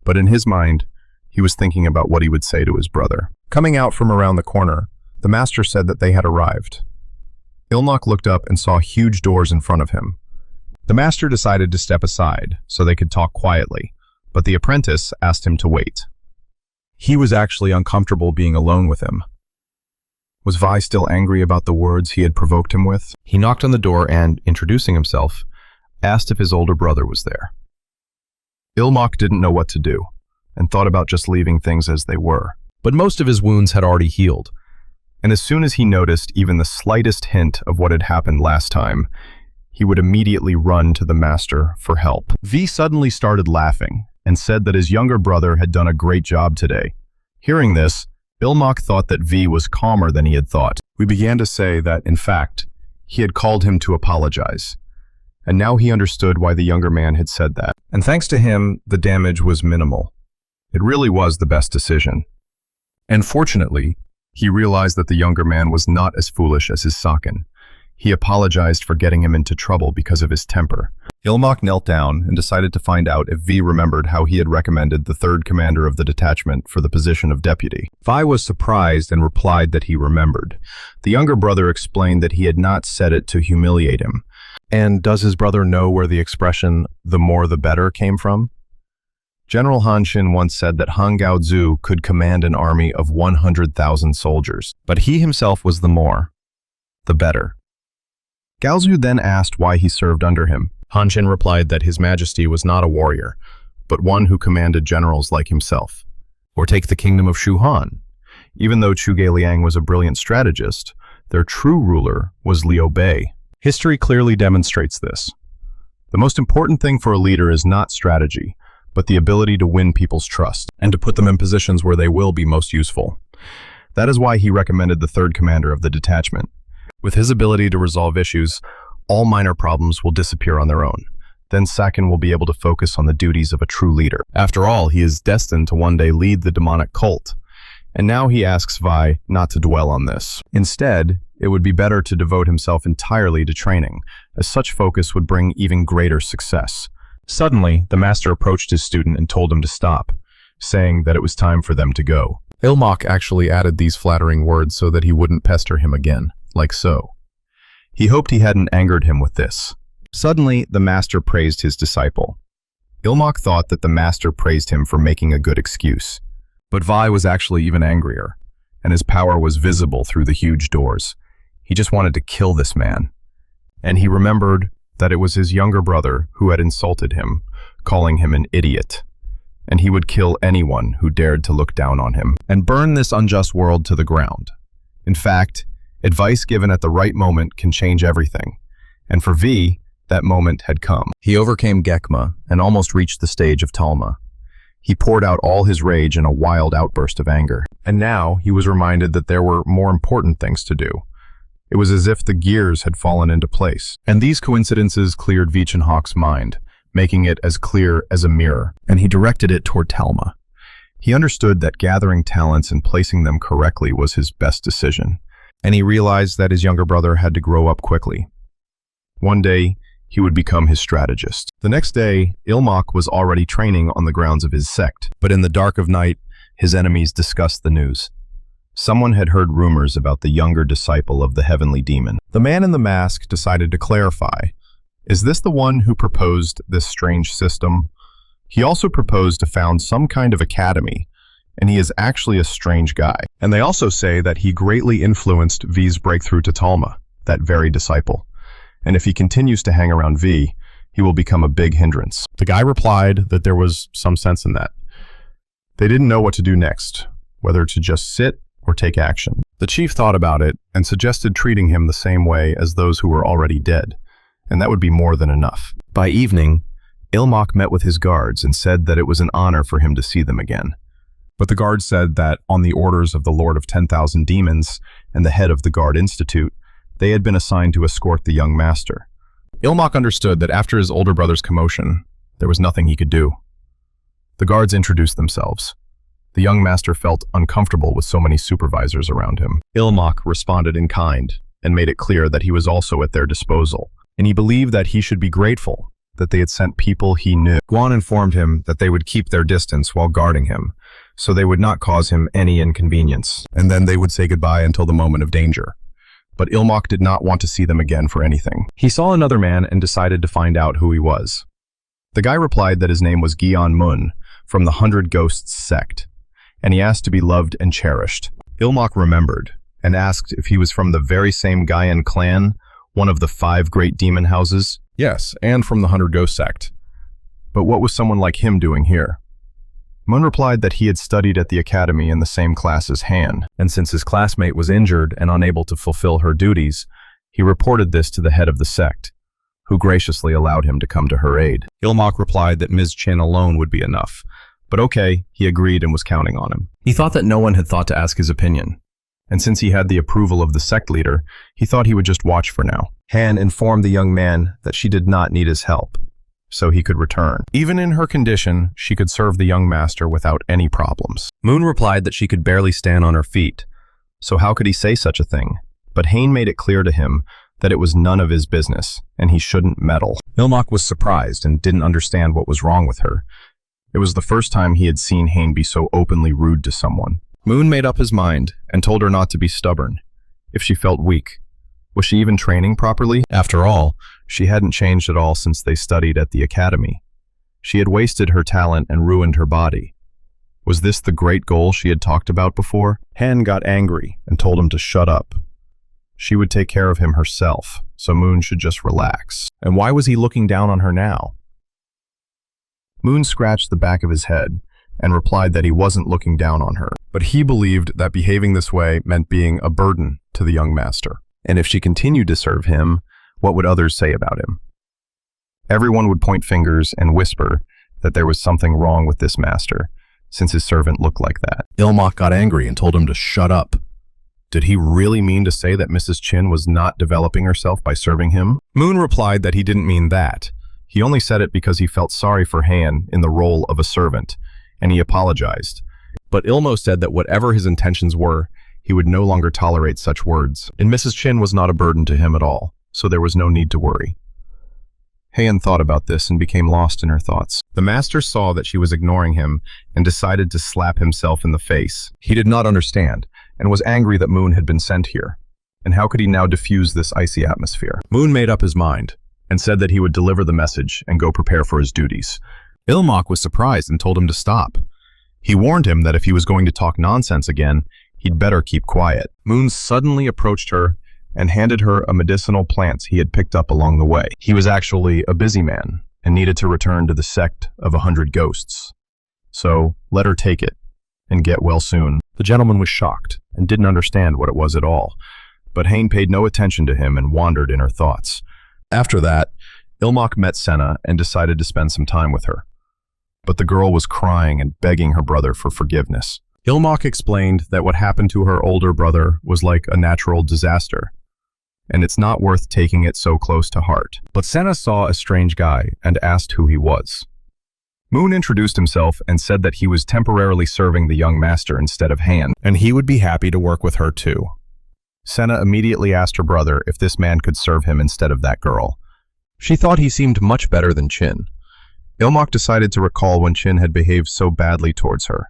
But in his mind, he was thinking about what he would say to his brother. Coming out from around the corner, the master said that they had arrived. Ilmak looked up and saw huge doors in front of him. The master decided to step aside so they could talk quietly, but the apprentice asked him to wait. He was actually uncomfortable being alone with him. Was Vi still angry about the words he had provoked him with? He knocked on the door and, introducing himself, asked if his older brother was there. Ilmak didn't know what to do, and thought about just leaving things as they were. But most of his wounds had already healed, and as soon as he noticed even the slightest hint of what had happened last time, he would immediately run to the master for help. V suddenly started laughing, and said that his younger brother had done a great job today. Hearing this, Ilmak thought that V was calmer than he had thought. We began to say that, in fact, he had called him to apologize. And now he understood why the younger man had said that. And thanks to him, the damage was minimal. It really was the best decision. And fortunately, he realized that the younger man was not as foolish as his Saken. He apologized for getting him into trouble because of his temper. Ilmak knelt down and decided to find out if V remembered how he had recommended the third commander of the detachment for the position of deputy. Vi was surprised and replied that he remembered. The younger brother explained that he had not said it to humiliate him. And does his brother know where the expression, "the more the better," came from? General Han Xin once said that Han Gaozu could command an army of 100,000 soldiers, but he himself was the more, the better. Gaozu then asked why he served under him. Han Xin replied that His Majesty was not a warrior, but one who commanded generals like himself. Or take the kingdom of Shuhan. Even though Chu Liang was a brilliant strategist, their true ruler was Liu Bei. History clearly demonstrates this. The most important thing for a leader is not strategy, but the ability to win people's trust and to put them in positions where they will be most useful. That is why he recommended the third commander of the detachment. With his ability to resolve issues, all minor problems will disappear on their own. Then Saken will be able to focus on the duties of a true leader. After all, he is destined to one day lead the demonic cult. And now he asks Vi not to dwell on this. Instead, it would be better to devote himself entirely to training, as such focus would bring even greater success. Suddenly, the master approached his student and told him to stop, saying that it was time for them to go. Ilmak actually added these flattering words so that he wouldn't pester him again, like so. He hoped he hadn't angered him with this. Suddenly, the master praised his disciple. Ilmak thought that the master praised him for making a good excuse. But Vi was actually even angrier, and his power was visible through the huge doors. He just wanted to kill this man. And he remembered that it was his younger brother who had insulted him, calling him an idiot. And he would kill anyone who dared to look down on him and burn this unjust world to the ground. In fact, advice given at the right moment can change everything. And for V, that moment had come. He overcame Gekma and almost reached the stage of Talma. He poured out all his rage in a wild outburst of anger. And now he was reminded that there were more important things to do. It was as if the gears had fallen into place. And these coincidences cleared Vichenhawk's mind, making it as clear as a mirror, and he directed it toward Talma. He understood that gathering talents and placing them correctly was his best decision, and he realized that his younger brother had to grow up quickly. One day, he would become his strategist. The next day, Ilmok was already training on the grounds of his sect, but in the dark of night, his enemies discussed the news. Someone had heard rumors about the younger disciple of the heavenly demon. The man in the mask decided to clarify. Is this the one who proposed this strange system? He also proposed to found some kind of academy, and he is actually a strange guy. And they also say that he greatly influenced V's breakthrough to Talma, that very disciple. And if he continues to hang around V, he will become a big hindrance. The guy replied that there was some sense in that. They didn't know what to do next, whether to just sit or take action. The chief thought about it and suggested treating him the same way as those who were already dead, and that would be more than enough. By evening, Ilmok met with his guards and said that it was an honor for him to see them again. But the guards said that on the orders of the Lord of 10,000 Demons and the head of the Guard Institute, they had been assigned to escort the young master. Ilmok understood that after his older brother's commotion, there was nothing he could do. The guards introduced themselves. The young master felt uncomfortable with so many supervisors around him. Ilmok responded in kind and made it clear that he was also at their disposal, and he believed that he should be grateful that they had sent people he knew. Guan informed him that they would keep their distance while guarding him, so they would not cause him any inconvenience, and then they would say goodbye until the moment of danger. But Ilmok did not want to see them again for anything. He saw another man and decided to find out who he was. The guy replied that his name was Gyeon Mun from the 100 Ghosts sect, and he asked to be loved and cherished. Ilmok remembered and asked if he was from the very same Gyeon clan, one of the 5 great demon houses. Yes, and from the 100 Ghost sect. But what was someone like him doing here? Mun replied that he had studied at the academy in the same class as Han, and since his classmate was injured and unable to fulfill her duties, he reported this to the head of the sect, who graciously allowed him to come to her aid. Ilmok replied that Ms. Chin alone would be enough, but okay, he agreed and was counting on him. He thought that no one had thought to ask his opinion, and since he had the approval of the sect leader, he thought he would just watch for now. Han informed the young man that she did not need his help, so he could return. Even in her condition, she could serve the young master without any problems. Moon replied that she could barely stand on her feet, so how could he say such a thing? But Hain made it clear to him that it was none of his business, and he shouldn't meddle. Ilmok was surprised and didn't understand what was wrong with her. It was the first time he had seen Hain be so openly rude to someone. Moon made up his mind and told her not to be stubborn. If she felt weak, was she even training properly? After all, she hadn't changed at all since they studied at the academy. She had wasted her talent and ruined her body. Was this the great goal she had talked about before? Han got angry and told him to shut up. She would take care of him herself, so Moon should just relax. And why was he looking down on her now? Moon scratched the back of his head and replied that he wasn't looking down on her, but he believed that behaving this way meant being a burden to the young master. And if she continued to serve him, what would others say about him? Everyone would point fingers and whisper that there was something wrong with this master, since his servant looked like that. Ilmok got angry and told him to shut up. Did he really mean to say that Mrs. Chin was not developing herself by serving him? Moon replied that he didn't mean that. He only said it because he felt sorry for Han in the role of a servant, and he apologized. But Ilmo said that whatever his intentions were, he would no longer tolerate such words, and Mrs. Chin was not a burden to him at all, so there was no need to worry. Heian thought about this and became lost in her thoughts. The master saw that she was ignoring him and decided to slap himself in the face. He did not understand, and was angry that Moon had been sent here. And how could he now diffuse this icy atmosphere? Moon made up his mind, and said that he would deliver the message and go prepare for his duties. Ilmok was surprised and told him to stop. He warned him that if he was going to talk nonsense again, he'd better keep quiet. Moon suddenly approached her and handed her a medicinal plant he had picked up along the way. He was actually a busy man and needed to return to the sect of 100 ghosts. So let her take it and get well soon. The gentleman was shocked and didn't understand what it was at all, but Hein paid no attention to him and wandered in her thoughts. After that, Ilmok met Senna and decided to spend some time with her. But the girl was crying and begging her brother for forgiveness. Ilmok explained that what happened to her older brother was like a natural disaster, and it's not worth taking it so close to heart. But Senna saw a strange guy and asked who he was. Moon introduced himself and said that he was temporarily serving the young master instead of Han, and he would be happy to work with her too. Senna immediately asked her brother if this man could serve him instead of that girl. She thought he seemed much better than Chin. Ilmok decided to recall when Chin had behaved so badly towards her.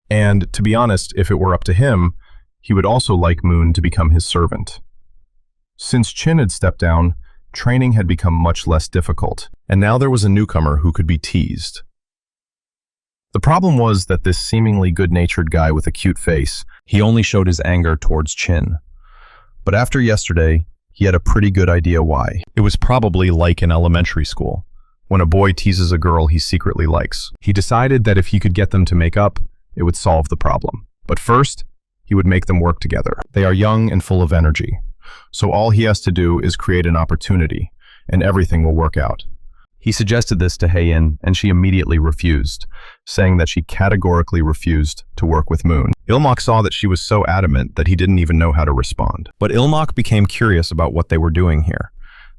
And, to be honest, if it were up to him, he would also like Moon to become his servant. Since Chin had stepped down, training had become much less difficult, and now there was a newcomer who could be teased. The problem was that this seemingly good-natured guy with a cute face, he only showed his anger towards Chin. But after yesterday, he had a pretty good idea why. It was probably like in elementary school, when a boy teases a girl he secretly likes. He decided that if he could get them to make up, it would solve the problem. But first, he would make them work together. They are young and full of energy, so all he has to do is create an opportunity, and everything will work out. He suggested this to Heian, and she immediately refused, saying that she categorically refused to work with Moon. Ilmok saw that she was so adamant that he didn't even know how to respond. But Ilmok became curious about what they were doing here.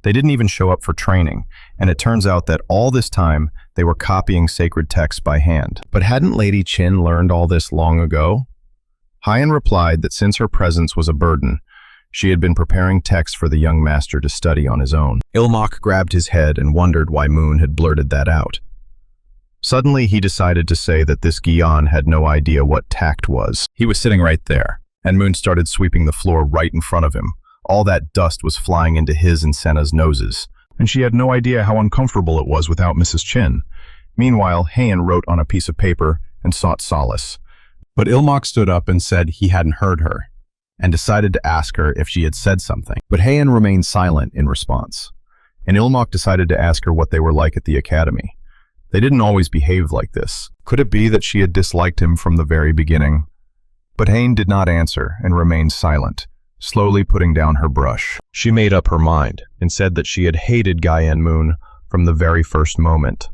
They didn't even show up for training, and it turns out that all this time they were copying sacred texts by hand. But hadn't Lady Chin learned all this long ago? Heian replied that since her presence was a burden, she had been preparing texts for the young master to study on his own. Ilmok grabbed his head and wondered why Moon had blurted that out. Suddenly, he decided to say that this Gion had no idea what tact was. He was sitting right there, and Moon started sweeping the floor right in front of him. All that dust was flying into his and Senna's noses, and she had no idea how uncomfortable it was without Mrs. Chin. Meanwhile, Heian wrote on a piece of paper and sought solace. But Ilmok stood up and said he hadn't heard her, and decided to ask her if she had said something. But Heian remained silent in response, and Ilmok decided to ask her what they were like at the academy. They didn't always behave like this. Could it be that she had disliked him from the very beginning? But Heian did not answer and remained silent, slowly putting down her brush. She made up her mind and said that she had hated Guyan Moon from the very first moment.